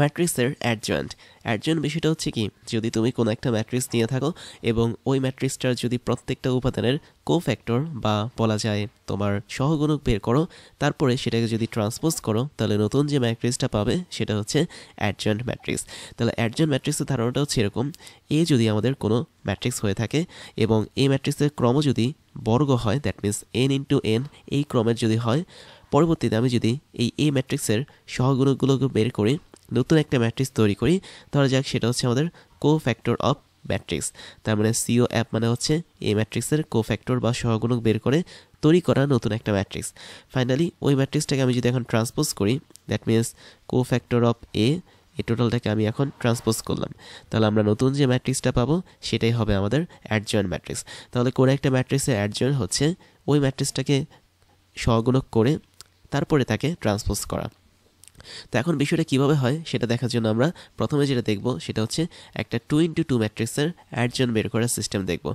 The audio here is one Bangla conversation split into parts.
ম্যাট্রিক্সের অ্যাডজয়েন্ট অ্যাডজয়েন্ট বিষয়টা হচ্ছে কি, যদি তুমি কোনো একটা ম্যাট্রিক্স নিয়ে থাকো এবং ওই ম্যাট্রিক্সটার যদি প্রত্যেকটা উপাদানের কোফ্যাক্টর বা বলা যায় তোমার সহগুণক বের করো, তারপরে সেটাকে যদি ট্রান্সপোজ করো, তাহলে নতুন যে ম্যাট্রিক্সটা পাবে সেটা হচ্ছে অ্যাডজয়েন্ট ম্যাট্রিক্স। তাহলে অ্যাডজয়েন্ট ম্যাট্রিক্সের ধারণাটা হচ্ছে এরকম, এ যদি আমাদের কোনো ম্যাট্রিক্স হয়ে থাকে এবং এই ম্যাট্রিক্সের ক্রম যদি বর্গ হয়, that means N into N এই ক্রমের যদি হয়, পরবর্তীতে আমি যদি এই এ ম্যাট্রিক্সের সহগুণকগুলোকে বের করি, নতুন একটা ম্যাট্রিক্স তৈরি করি, ধরা যাক সেটা হচ্ছে আমাদের কোফ্যাক্টর অফ ম্যাট্রিক্স। তার মানে সিও অ্যাপ মানে হচ্ছে এই ম্যাট্রিক্সের কোফ্যাক্টর বা সহগুণক বের করে তৈরি করা নতুন একটা ম্যাট্রিক্স। ফাইনালি ওই ম্যাট্রিক্সটাকে আমি যদি এখন ট্রান্সপোজ করি, দ্যাট মিনস কোফ্যাক্টর অফ এ, এই টোটালটাকে আমি এখন ট্রান্সপোজ করলাম, তাহলে আমরা নতুন যে ম্যাট্রিক্সটা পাবো সেটাই হবে আমাদের অ্যাডজয়েন্ট ম্যাট্রিক্স। তাহলে কোনো একটা ম্যাট্রিক্সের অ্যাডজয়েন্ট হচ্ছে ওই ম্যাট্রিক্সটাকে সহগুণক করে তারপরে তাকে ট্রান্সপোজ করা। তো এখন বিষয়টা কীভাবে হয় সেটা দেখার জন্য আমরা প্রথমে যেটা দেখব সেটা হচ্ছে একটা 2x2 ম্যাট্রিক্সের অ্যাডজয়েন্ট বের করার সিস্টেম দেখব।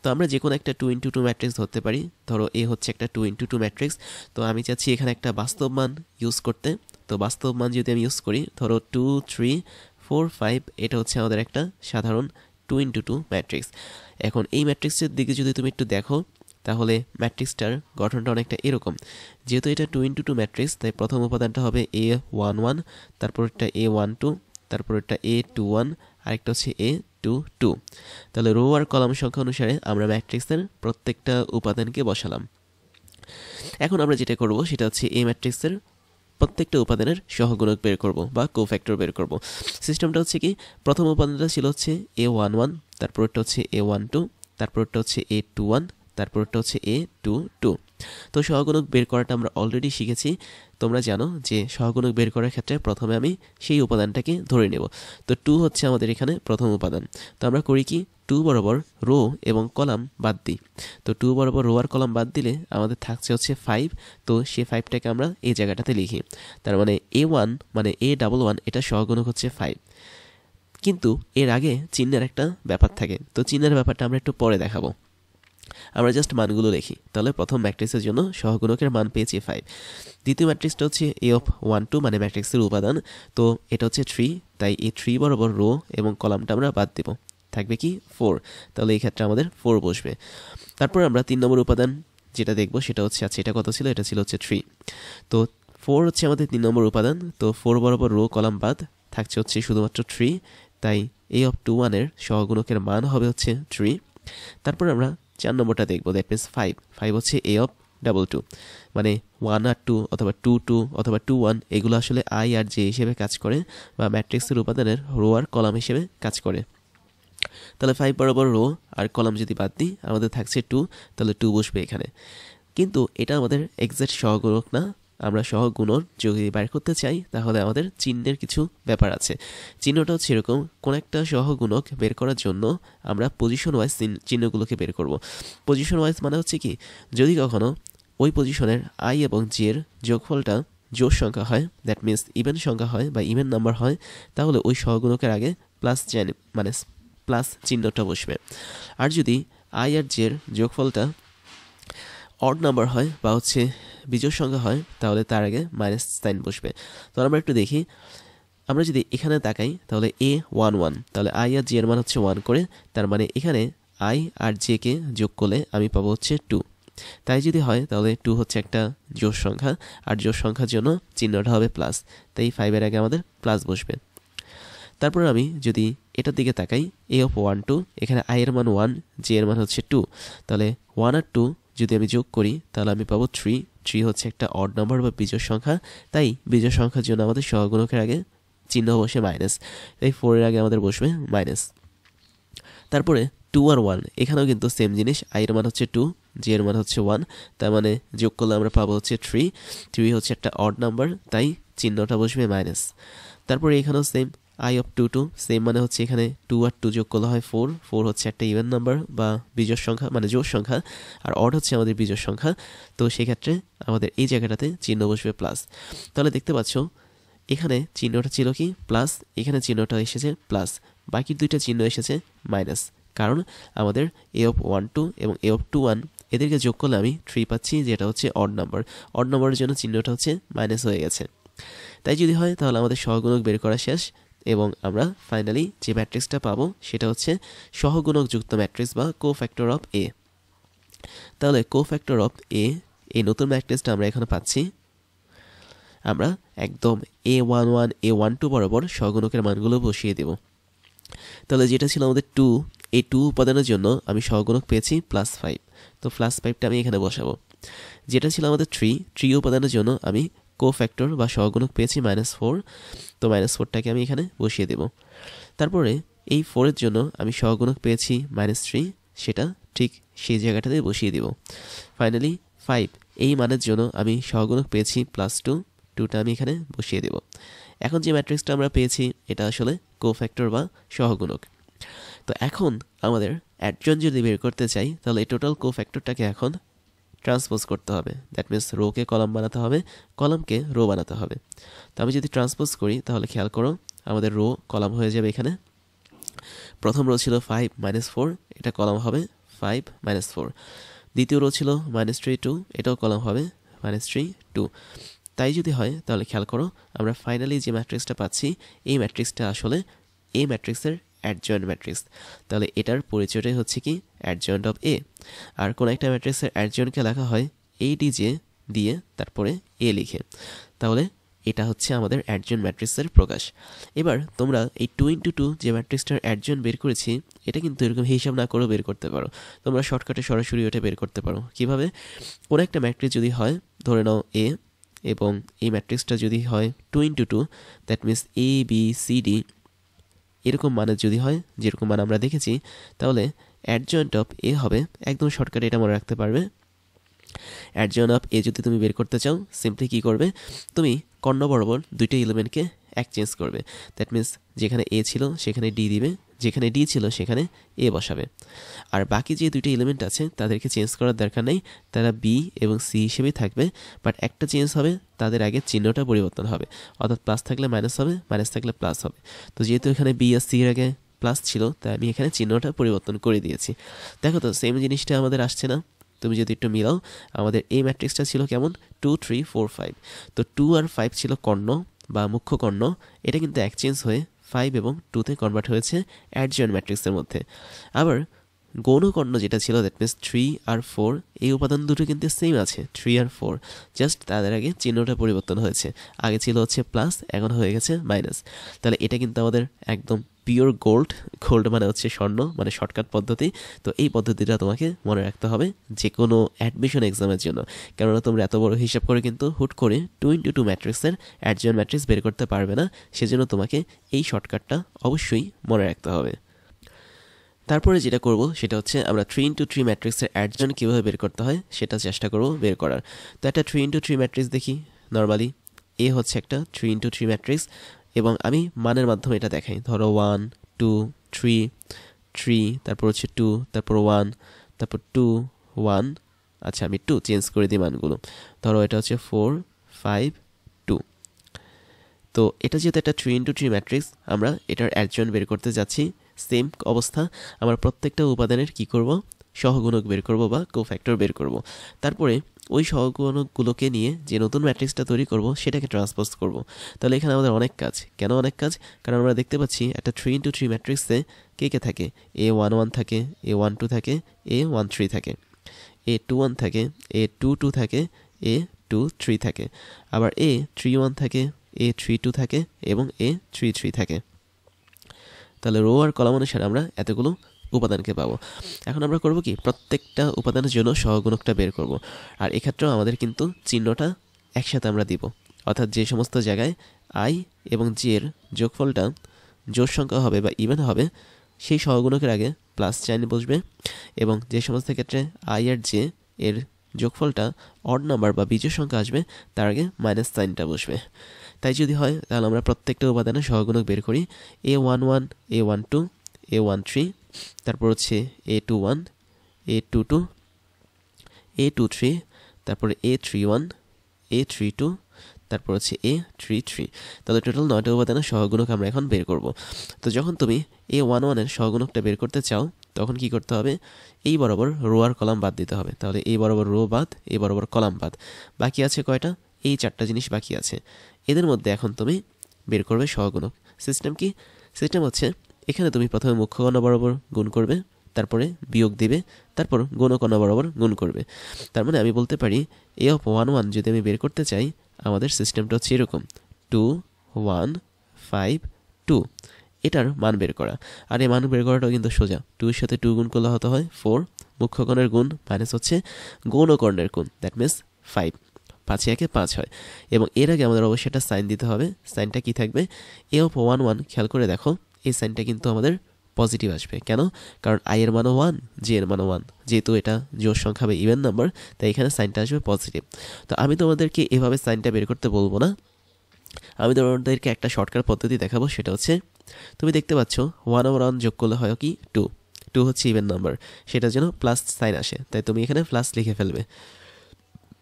তো আমরা যে কোনো একটা 2x2 ম্যাট্রিক্স ধরতে পারি, ধরো এ হচ্ছে একটা 2x2 ম্যাট্রিক্স। তো আমি চাচ্ছি এখানে একটা বাস্তব মান ইউজ করতে। তো বাস্তব মান যদি আমি ইউজ করি, ধরো 2, 3, 4, 5, এটা হচ্ছে আমাদের একটা সাধারণ 2x2 ম্যাট্রিক্স। এখন এই ম্যাট্রিক্সের দিকে যদি তুমি একটু দেখো, তাহলে ম্যাট্রিক্সটার গঠনটা অনেকটা এরকম। যেহেতু এটা 2x2 ম্যাট্রিক্স, তাই প্রথম উপাদানটা হবে A11, তারপর একটা A12, তারপর একটা A21, আরেকটা হচ্ছে A22। তাহলে রো আর কলাম সংখ্যা অনুসারে আমরা ম্যাট্রিক্সের প্রত্যেকটা উপাদানকে বসালাম। এখন আমরা যেটা করব সেটা হচ্ছে এই ম্যাট্রিক্সের প্রত্যেকটা উপাদানের সহগুণক বের করব বা কোফ্যাক্টর বের করব। সিস্টেমটা হচ্ছে কি, প্রথম উপাদানটা ছিল হচ্ছে A11, তারপরটা হচ্ছে A12, তারপরটা হচ্ছে A21, তারপরটা হচ্ছে A22। তো সহগুণক বের করাটা আমরা অলরেডি শিখেছি। তোমরা জানো যে সহগুণক বের করার ক্ষেত্রে প্রথমে আমি সেই উপাদানটাকে ধরে নেব। তো 2 হচ্ছে আমাদের এখানে প্রথম উপাদান। তো আমরা করি কি, 2 বরাবর রো এবং কলাম বাদ দিই। তো 2 বরাবর রো আর কলাম বাদ দিলে আমাদের থাকছে হচ্ছে 5। তো সেই 5টাকে আমরা এই জায়গাটাতে লিখি। তার মানে A1 মানে A11 এটা সহগুণক হচ্ছে 5। কিন্তু এর আগে চিহ্নের একটা ব্যাপার থাকে, তো চিহ্নের ব্যাপারটা আমরা একটু পরে দেখাবো। আমরা জাস্ট মানগুলো লিখি। তাহলে প্রথম ম্যাট্রিক্সের জন্য সহগুণকের মান পেয়েছি 5। দ্বিতীয় ম্যাট্রিক্সটা হচ্ছে A12 মানে ম্যাট্রিক্সের উপাদান। তো এটা হচ্ছে 3, তাই এই 3 বরাবর রো এবং কলামটা আমরা বাদ দেব, থাকবে কি 4। তাহলে এই ক্ষেত্রে আমাদের 4 বসবে। তারপর আমরা 3 নম্বর উপাদান যেটা দেখব সেটা হচ্ছে, আচ্ছা এটা কত ছিল, এটা ছিল হচ্ছে 3। তো 4 হচ্ছে আমাদের 3 নম্বর উপাদান। তো 4 বরাবর রো কলাম বাদ, থাকছে হচ্ছে শুধুমাত্র 3, তাই A21 এর সহগুণকের মান হবে হচ্ছে 3। তারপর আমরা 4 নম্বরটা দেখবো, দ্যাট মিনস 5 হচ্ছে A22, মানে 1 আর 2 অথবা 2 অথবা 2 1 এগুলো আসলে আই আর জে হিসেবে কাজ করে বা ম্যাট্রিক্সের উপাদানের রো আর কলাম হিসেবে কাজ করে। তাহলে 5 বরাবর রো আর কলাম যদি বাদ দিই, আমাদের থাকছে 2, তাহলে 2 বসবে এখানে। কিন্তু এটা আমাদের এক্সাক্ট সহগুণক না। আমরা সহগুণক যদি বের করতে চাই তাহলে আমাদের চিহ্নের কিছু ব্যাপার আছে। চিহ্নটা হচ্ছে এরকম, কোন একটা সহগুণক বের করার জন্য আমরা পজিশন ওয়াইজ চিহ্নগুলোকে বের করব। পজিশন ওয়াইজ মানে হচ্ছে কি, যদি কখনো ওই পজিশনের আই এবং জে এর যোগফলটা জোড় সংখ্যা হয়, দ্যাট মিনস ইভেন সংখ্যা হয় বা ইভেন নাম্বার হয়, তাহলে ওই সহগুণকের আগে প্লাস মানে প্লাস চিহ্নটা বসবে। আর যদি আই আর জে এর যোগফলটা অড নাম্বার হয় বা হচ্ছে বিজোড় সংখ্যা হয়, তাহলে তার আগে মাইনাস সাইন বসবে। তো আমরা একটু দেখি, আমরা যদি এখানে তাকাই তাহলে A11, তাহলে আই আর জে এর মান হচ্ছে 1 করে, তার মানে এখানে আই আর জে কে যোগ করলে আমি পাবো হচ্ছে 2। তাই যদি হয় তাহলে 2 হচ্ছে একটা জোড় সংখ্যা, আর জোড় সংখ্যার জন্য চিহ্নটা হবে প্লাস, তাই 5 এর আগে আমাদের প্লাস বসবে। তারপর আমি যদি এটার দিকে তাকাই, A12, এখানে আই এর মান 1, জে এর মান হচ্ছে 2, তাহলে 1 আর 2 যদি আমি যোগ করি তাহলে আমি পাবো 3 হচ্ছে একটা অড নাম্বার বা বিজোড় সংখ্যা, তাই বিজোড় সংখ্যার জন্য আমাদের সহগুণকের আগে চিহ্ন বসে মাইনাস, তাই 4 এর আগে আমাদের বসবে মাইনাস। তারপরে 2 আর 1, এখানেও কিন্তু সেম জিনিস, আই এর মান হচ্ছে 2, জে এর মান হচ্ছে 1, তার মানে যোগ করলে আমরা পাবো হচ্ছে 3 হচ্ছে একটা অড নাম্বার, তাই চিহ্নটা বসবে মাইনাস। তারপরে এখানেও সেম, আই অফ 2 সেম, মানে হচ্ছে এখানে 2 আর 2 যোগ করলে হয় 4 হচ্ছে একটা ইভেন নাম্বার বা বিজোড় সংখ্যা মানে জোড় সংখ্যা, আর অড হচ্ছে আমাদের বিজোড় সংখ্যা। তো সেক্ষেত্রে আমাদের এই জায়গাটাতে চিহ্ন বসবে প্লাস। তাহলে দেখতে পাচ্ছ এখানে চিহ্নটা ছিল কি প্লাস, এখানে চিহ্নটা এসেছে প্লাস, বাকি দুইটা চিহ্ন এসেছে মাইনাস, কারণ আমাদের A12 এবং A21 এদেরকে যোগ করলে আমি 3 পাচ্ছি, যেটা হচ্ছে অড নাম্বার। অড নাম্বারের জন্য চিহ্নটা হচ্ছে মাইনাস হয়ে গেছে। তাই যদি হয় তাহলে আমাদের সহগুণক বের করা শেষ এবং আমরা ফাইনালি যে ম্যাট্রিক্সটা পাবো সেটা হচ্ছে সহগুণকযুক্ত ম্যাট্রিক্স বা কোফ্যাক্টর অফ এ। তাহলে কোফ্যাক্টর অফ এ, এই নতুন ম্যাট্রিক্সটা আমরা এখানে পাচ্ছি। আমরা একদম A11 A12 বরাবর সহগুণকের মানগুলো বসিয়ে দেব। তাহলে যেটা ছিল আমাদের 2, এই 2 উপাদানের জন্য আমি সহগুণক পেয়েছি +5, তো +5টা আমি এখানে বসাবো। যেটা ছিল আমাদের 3 উপাদানের জন্য আমি কোফ্যাক্টর বা সহগুণক পেয়েছি -4, তো -4টাকে আমি এখানে বসিয়ে দেব। তারপরে এই 4 এর জন্য আমি সহগুণক পেয়েছি -3, সেটা ঠিক সেই জায়গাটাতে বসিয়ে দেব। ফাইনালি 5, এই মানের জন্য আমি সহগুণক পেয়েছি +2, 2টা আমি এখানে বসিয়ে দেব। এখন যে ম্যাট্রিক্সটা আমরা পেয়েছি এটা আসলে কোফ্যাক্টর বা সহগুণক। তো এখন আমাদের অ্যাডজয়েন্ট যদি বের করতে চাই তাহলে এই টোটাল কোফ্যাক্টরটাকে এখন ট্রান্সপোজ করতে হবে। দ্যাট মিনস রোকে কলাম বানাতে হবে, কলামকে রো বানাতে হবে। তো আমি যদি ট্রান্সপোজ করি তাহলে খেয়াল করো আমাদের রো কলাম হয়ে যাবে। এখানে প্রথম রো ছিল 5 -4, এটা কলাম হবে 5 -4। দ্বিতীয় রো ছিল -3 2, এটাও কলাম হবে -3 2। তাই যদি হয় তাহলে খেয়াল করো আমরা ফাইনালি যে ম্যাট্রিক্সটা পাচ্ছি এই ম্যাট্রিক্সটা আসলে এই ম্যাট্রিক্সের অ্যাডজয়েন্ট ম্যাট্রিক্স। তাহলে এটার পরিচয়টাই হচ্ছে কি অ্যাডজয়েন্ট অফ এ। আর কোন একটা ম্যাট্রিক্সের অ্যাডজয়েন্টকে লেখা হয় ADJ দিয়ে তারপরে এ লিখে। তাহলে এটা হচ্ছে আমাদের অ্যাডজয়েন্ট ম্যাট্রিক্সের প্রকাশ। এবার তোমরা এই 2 × 2 যে ম্যাট্রিক্সটার অ্যাডজয়েন্ট বের করেছি এটা কিন্তু এরকম হিসাব না করেও বের করতে পারো। তোমরা শর্টকাটে সরাসরি ওটা বের করতে পারো। কিভাবে? কোন একটা ম্যাট্রিক্স যদি হয় ধরে নাও এ, এবং এই ম্যাট্রিক্সটা যদি হয় 2 × 2, দ্যাট মিনস ABCD এরকম মানের যদি হয়, যেরকম মান আমরা দেখেছি, তাহলে অ্যাডজয়েন্ট অফ এ হবে, একদম শর্টকাটে এটা মনে রাখতে পারবে। অ্যাডজয়েন্ট অফ এ যদি তুমি বের করতে চাও সিম্পলি কি করবে, তুমি কর্ণ বরাবর দুইটা এলিমেন্টকে এক্সচেঞ্জ করবে। দ্যাট মিনস যেখানে এ ছিল সেখানে ডি দিবে, যেখানে ডি ছিল সেখানে এ বসাবে। আর বাকি যে দুইটা এলিমেন্ট আছে তাদেরকে চেঞ্জ করার দরকার নেই, তারা বি এবং সি হিসেবেই থাকবে। বাট একটা চেঞ্জ হবে, তাদের আগে চিহ্নটা পরিবর্তন হবে, অর্থাৎ প্লাস থাকলে মাইনাস হবে, মাইনাস থাকলে প্লাস হবে। তো যেহেতু এখানে বি আর সি এর আগে প্লাস ছিল তাই আমি এখানে চিহ্নটা পরিবর্তন করে দিয়েছি। দেখো তো সেম জিনিসটা আমাদের আসছে না? তুমি যদি একটু মিলাও, আমাদের এই ম্যাট্রিক্সটা ছিল কেমন 2 3 4 5। তো 2 আর 5 ছিল কর্ণ বা মুখ্য কর্ণ, এটা কিন্তু এক্সচেঞ্জ হয়ে 5 এবং 2তে কনভার্ট হয়েছে অ্যাডজয়েন্ট ম্যাট্রিক্সের মধ্যে। আবার গৌণ কর্ণ যেটা ছিল দ্যাট মিনস 3 আর 4, এই উপাদান দুটো কিন্তু সেম আছে 3 আর 4, জাস্ট তাদের আগে চিহ্নটা পরিবর্তন হয়েছে। আগে ছিল হচ্ছে প্লাস, এখন হয়ে গেছে মাইনাস। তাহলে এটা কিন্তু আমাদের একদম পিওর গোল্ড। গোল্ড মানে হচ্ছে স্বর্ণ, মানে শর্টকাট পদ্ধতি। তো এই পদ্ধতিটা তোমাকে মনে রাখতে হবে যে কোনো অ্যাডমিশন এক্সামের জন্য, কেননা তোমরা এত বড় হিসাব করে কিন্তু হুট করে 2 × 2 ম্যাট্রিক্সের অ্যাডজয়েন্ট ম্যাট্রিক্স বের করতে পারবে না। সেজন্য তোমাকে এই শর্টকাটটা অবশ্যই মনে রাখতে হবে। তারপরে যেটা করব সেটা হচ্ছে আমরা 3 × 3 ম্যাট্রিক্সের অ্যাডজয়েন্ট কীভাবে বের করতে হয় সেটা চেষ্টা করব বের করার। তো একটা 3 × 3 ম্যাট্রিক্স দেখি। নর্মালি এ হচ্ছে একটা 3 × 3 ম্যাট্রিক্স এবং আমি মানের মাধ্যমে এটা দেখাই। ধরো 1 2 3 3, তারপর হচ্ছে 2, তারপর 1, তারপর 2 1। আচ্ছা আমি 2 চেঞ্জ করে দিই মানগুলো। ধরো এটা হচ্ছে 4 5 2। তো এটা যেহেতু একটা 3 × 3 ম্যাট্রিক্স, আমরা এটার অ্যাডজয়েন্ট বের করতে যাচ্ছি। সেম অবস্থা, আমরা প্রত্যেকটা উপাদানের কি করব, সহগুণক বের করব বা কোফ্যাক্টর বের করব। তারপরে ওই সহগুণকগুলোকে নিয়ে যে নতুন ম্যাট্রিক্সটা তৈরি করব সেটাকে ট্রান্সপোজ করব। তাহলে এখানে আমাদের অনেক কাজ। কেন অনেক কাজ? কারণ আমরা দেখতে পাচ্ছি একটা 3 × 3 ম্যাট্রিক্সে কে কে থাকে, A11 থাকে, A12 থাকে, A13 থাকে, A21 থাকে, A22 থাকে, A23 থাকে, আবার A31 থাকে, A32 থাকে এবং A33 থাকে। তাহলে রো আর কলাম অনুসারে আমরা এতগুলো উপাদানকে পাবো। এখন আমরা করব কি, প্রত্যেকটা উপাদানের জন্য সহগুণকটা বের করব। আর এক্ষেত্রেও আমাদের কিন্তু চিহ্নটা একসাথে আমরা দিব, অর্থাৎ যে সমস্ত জায়গায় আই এবং জে এর যোগফলটা জোড় সংখ্যা হবে বা ইভেন হবে সেই সহগুণকের আগে প্লাস সাইন বসবে, এবং যে সমস্ত ক্ষেত্রে আই আর জে এর যোগফলটা অড নাম্বার বা বিজোড় সংখ্যা আসবে তার আগে মাইনাস সাইনটা বসবে। তাই যদি হয় তাহলে আমরা প্রত্যেকটা উপাদানের সহগুণক বের করি। A11 A12 A13, তারপর হচ্ছে A21 A22 A23, তারপরে A31 A32, তারপর হচ্ছে A33। তাহলে টোটাল 9টা উপাদানের সহগুণক আমরা এখন বের করব। তো যখন তুমি A11 এর সহগুণকটা বের করতে চাও তখন কি করতে হবে, এই বরাবর রো আর কলাম বাদ দিতে হবে। তাহলে এই বরাবর রো বাদ, এই বরাবর কলাম বাদ, বাকি আছে কয়টা, এই 4টা জিনিস বাকি আছে। এদের মধ্যে এখন তুমি বের করবে সহগুণক। সিস্টেম কি? সিস্টেম হচ্ছে এখানে তুমি প্রথমে মুখ্য কর্ণ বরাবর গুণ করবে, তারপরে বিয়োগ দিবে, তারপর গৌণকর্ণ বরাবর গুণ করবে। তার মানে আমি বলতে পারি এ অফ 1 1 যদি আমি বের করতে চাই, আমাদের সিস্টেমটা হচ্ছে এরকম 2 1 5 2, এটার মান বের করা। আর এই মান বের করাটাও কিন্তু সোজা। 2 এর সাথে 2 গুণ করলে হতে হয় 4, মুখ্য কর্ণের গুণ মাইনাস হচ্ছে গৌণকর্ণের গুণ, দ্যাট মিনস 5। 5 একে 5 হয়। এবং এর আগে আমাদের অবশ্যই একটা সাইন দিতে হবে। সাইনটা কি থাকবে? এ অফ 1 1, খেয়াল করে দেখো এই সাইনটা কিন্তু আমাদের পজিটিভ আসবে। কেন? কারণ আই এর মানও 1, জে এর মানও 1, যেহেতু এটা জোড় সংখ্যা বা ইভেন নাম্বার, তাই এখানে সাইনটা আসবে পজিটিভ। তো আমি তোমাদেরকে এভাবে সাইনটা বের করতে বলবো না, আমি তোমাদেরকে একটা শর্টকাট পদ্ধতি দেখাবো। সেটা হচ্ছে তুমি দেখতে পাচ্ছ 1 ওভার 1 যোগ করলে হয় কি 2, 2 হচ্ছে ইভেন নাম্বার, সেটার জন্য প্লাস সাইন আসে, তাই তুমি এখানে প্লাস লিখে ফেলবে।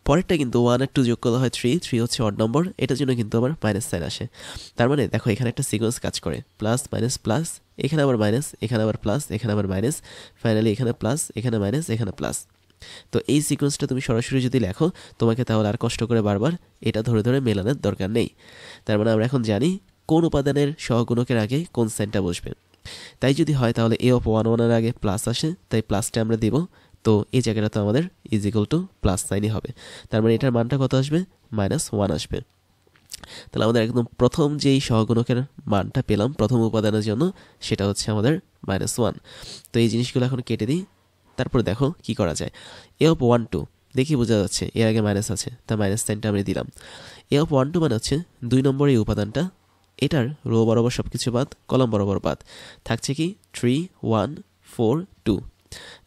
পরেরটা কিন্তু 1 আর 2 যোগ করলে হয় 3, 3 হচ্ছে অড নম্বর, এটার জন্য কিন্তু আবার মাইনাস সাইন আসে। তার মানে দেখো এখানে একটা সিকোয়েন্স কাজ করে, প্লাস মাইনাস প্লাস, এখানে আবার মাইনাস, এখানে আবার প্লাস, এখানে আবার মাইনাস, ফাইনালি এখানে প্লাস, এখানে মাইনাস, এখানে প্লাস। তো এই সিকোয়েন্সটা তুমি সরাসরি যদি লেখো, তোমাকে তাহলে আর কষ্ট করে বারবার এটা ধরে ধরে মেলানোর দরকার নেই। তার মানে আমরা এখন জানি কোন উপাদানের সহগুণকের আগে কোন সাইনটা বসবে। তাই যদি হয় তাহলে এ অফ 1 1 এর আগে প্লাস আসে, তাই প্লাসটা আমরা দেব। তো এই জায়গাটা তো আমাদের ইজ ইকুয়াল টু প্লাস সাইনই হবে। তার মানে এটার মানটা কত আসবে? -1 আসবে। তাহলে আমাদের একদম প্রথম যেই সহগুণকের মানটা পেলাম প্রথম উপাদানের জন্য, সেটা হচ্ছে আমাদের -1। তো এই জিনিসগুলো এখন কেটে দিই। তারপরে দেখো কি করা যায়। এ অফ 1 2 দেখি বোঝা যাচ্ছে এর আগে মাইনাস আছে, তার মাইনাস সাইনটা আমি দিলাম। এ অফ 1 2 মানে হচ্ছে 2 নম্বর এই উপাদানটা, এটার রো বরাবর সব কিছু বাদ, কলাম বরাবর বাদ, থাকছে কি 3 1 4 2।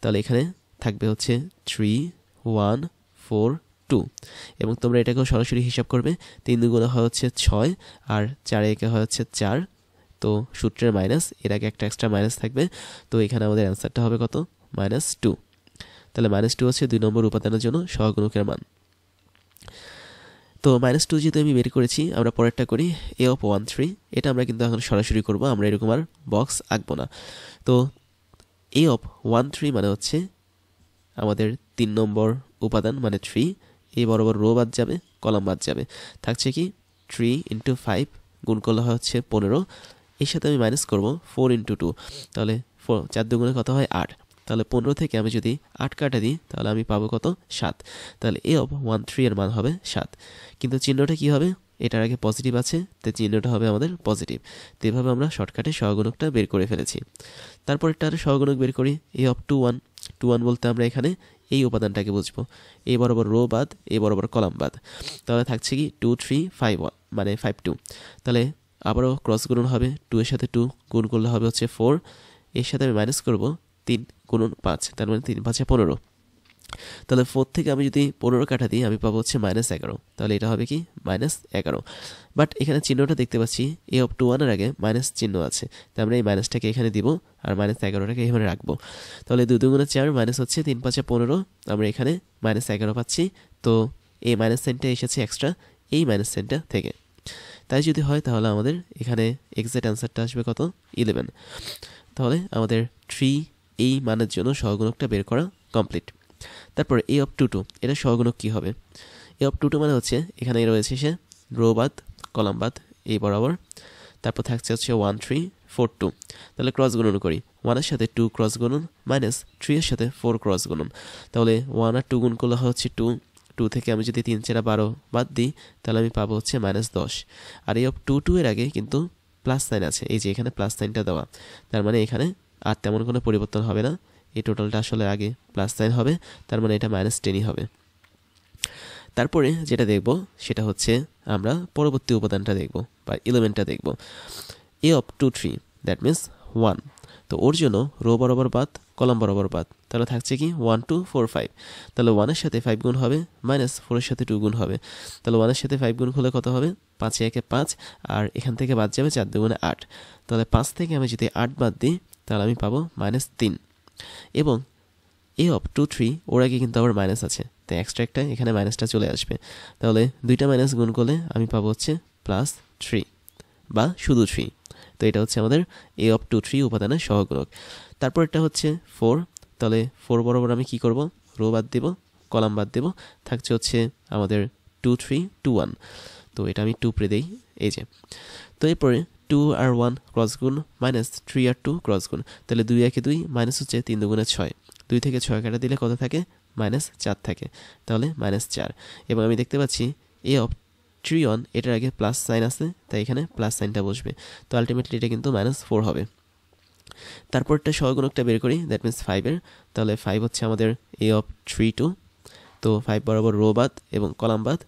তাহলে এখানে থাকবে হচ্ছে 3 1 4 2, এবং তোমরা এটাকেও সরাসরি হিসাব করবে। 3 দুগুণে হয় হচ্ছে 6, আর 4 একে হয় হচ্ছে 4। তো সূত্রের মাইনাস, এর আগে একটা এক্সট্রা মাইনাস থাকবে। তো এখানে আমাদের অ্যান্সারটা হবে কত? -2। তাহলে -2 হচ্ছে 2 নম্বর উপাদানের জন্য সহগুণকের মান। তো -2 যেহেতু আমি বের করেছি, আমরা পরেরটা করি। এ অফ 1 3, এটা আমরা কিন্তু এখন সরাসরি করব, আমরা এরকম আর বক্স আঁকবো না। তো এ অফ 1 3 মানে হচ্ছে আমাদের 3 নম্বর উপাদান মানে 3, এই বরাবর রো বাদ যাবে, কলাম বাদ যাবে, থাকছে কি 3 × 5 গুণ করলে হয় হচ্ছে 15, এর সাথে আমি মাইনাস করব 4 × 2, তাহলে 4 দুগুণে কত হয় 8। তাহলে 15 থেকে আমি যদি 8 কাটা দিই, তাহলে আমি পাবো কত? 7। তাহলে এ অফ 1 3 এর মান হবে 7। কিন্তু চিহ্নটা কি হবে? এটার আগে পজিটিভ আছে, তাই চিহ্নটা হবে আমাদের পজিটিভ। তো এভাবে আমরা শর্টকাটে সহগুণকটা বের করে ফেলেছি। তারপর একটা সহগুণক বের করি। এ অফ 2 1, 2 1 বলতে আমরা এখানে এই উপাদানটাকে বুঝবো, এ বরাবর রো বাদ, এ বরাবর কলাম বাদ। তাহলে থাকছে কি 2 3 5 1 মানে 5 2। তাহলে আবারও ক্রস গুণন হবে, 2 এর সাথে 2 গুণ করলে হবে হচ্ছে 4, এর সাথে আমি মাইনাস করব 3 × 5, তার মানে 3 5 15। তাহলে 4 থেকে আমি যদি 15 কাটা দিই, আমি পাবো হচ্ছে -11। তাহলে এটা হবে কি -11। বাট এখানে চিহ্নটা দেখতে পাচ্ছি এ অফ 2 1 এর আগে মাইনাস চিহ্ন আছে, তাই আমরা এই মাইনাসটাকে এখানে দিব, আর -11টাকে এখানে রাখবো। তাহলে 2 2 4 মাইনাস হচ্ছে 3 5 15, আমরা এখানে -11 পাচ্ছি। তো এই মাইনাস সাইনটা এসেছে এক্সট্রা এই মাইনাস সাইনটা থেকে। তাই যদি হয় তাহলে আমাদের এখানে এক্সাক্ট অ্যান্সারটা আসবে কত? 11। তাহলে আমাদের 3 এই মানের জন্য সহগুণকটা বের করা কমপ্লিট। তারপর এ অফ 2 2, এটা সহগুণক কি হবে? এ অফ 2 2 মানে হচ্ছে এখানে রয়েছে সে রো বাদ, কলাম বাদ, এই বরাবর, তারপর থাকছে হচ্ছে 1 3 4 2। তাহলে ক্রস গুণন করি, 1 এর সাথে 2 ক্রস গুণন মাইনাস 3 এর সাথে 4 ক্রস গুণন। তাহলে 1 আর 2 গুণ করলে হচ্ছে 2, 2 থেকে আমি যদি 3 4 12 বাদ দিই, তাহলে আমি পাবো হচ্ছে -10। আর এই অফ 2 2 এর আগে কিন্তু প্লাস সাইন আছে, এই যে এখানে প্লাস সাইনটা দেওয়া, তার মানে এখানে আর তেমন কোনো পরিবর্তন হবে না। এই টোটালটা আসলে আগে প্লাস সাইন হবে, তার মানে এটা -10ই হবে। তারপরে যেটা দেখব সেটা হচ্ছে আমরা পরবর্তী উপাদানটা দেখব বা এলিমেন্টটা দেখব। এ অফ 2 3, দ্যাট মিনস 1। তো ওর জন্য রো বরাবর বাদ, কলাম বরাবর বাদ, তাহলে থাকছে কি 1 2 4 5। তাহলে 1 এর সাথে 5 গুণ হবে, মাইনাস 4 এর সাথে 2 গুণ হবে। তাহলে 1 এর সাথে 5 গুণ হলে কত হবে? 5 একে 5, আর এখান থেকে বাদ যাবে 4 দুগুণে 8। তাহলে 5 থেকে আমি যদি 8 বাদ দিই, তাহলে আমি পাবো -3। এবং এ অফ 2 3 ওর আগে কিন্তু আবার মাইনাস আছে, তাই এক্সট্রা একটা এখানে মাইনাসটা চলে আসবে। তাহলে দুইটা মাইনাস গুণ করলে আমি পাবো হচ্ছে +3 বা শুধু 3। তো এটা হচ্ছে আমাদের এ অফ 2 3 উপাদানের সহগুণক। তারপর এটা হচ্ছে 4। তাহলে 4 বরাবর আমি কি করব? রো বাদ দেব, কলাম বাদ দেব, থাকছে হচ্ছে আমাদের 2 3 2 1, তো এটা আমি 2 প্রে দেই, এই যে। তো এরপরে 2 আর 1 ক্রস গুণ মাইনাস 3 আর 2 ক্রস গুণ, তাহলে 2 একে 2 মাইনাস হচ্ছে 3 দুগুণে 6, 2 থেকে 6 কাটা দিলে কত থাকে, -4 থাকে, তাহলে -4। এবং আমি দেখতে পাচ্ছি এ অফ 3 1 এটার আগে প্লাস সাইন আছে, তাই এখানে প্লাস সাইনটা বসবে, তো আলটিমেটলি এটা কিন্তু -4 হবে। তারপরটা সহগুণকটা বের করি, দ্যাট মিনস 5-এর, তাহলে 5 হচ্ছে আমাদের এ অফ 3 2, তো 5 বরাবর রো বাদ এবং কলাম বাদ,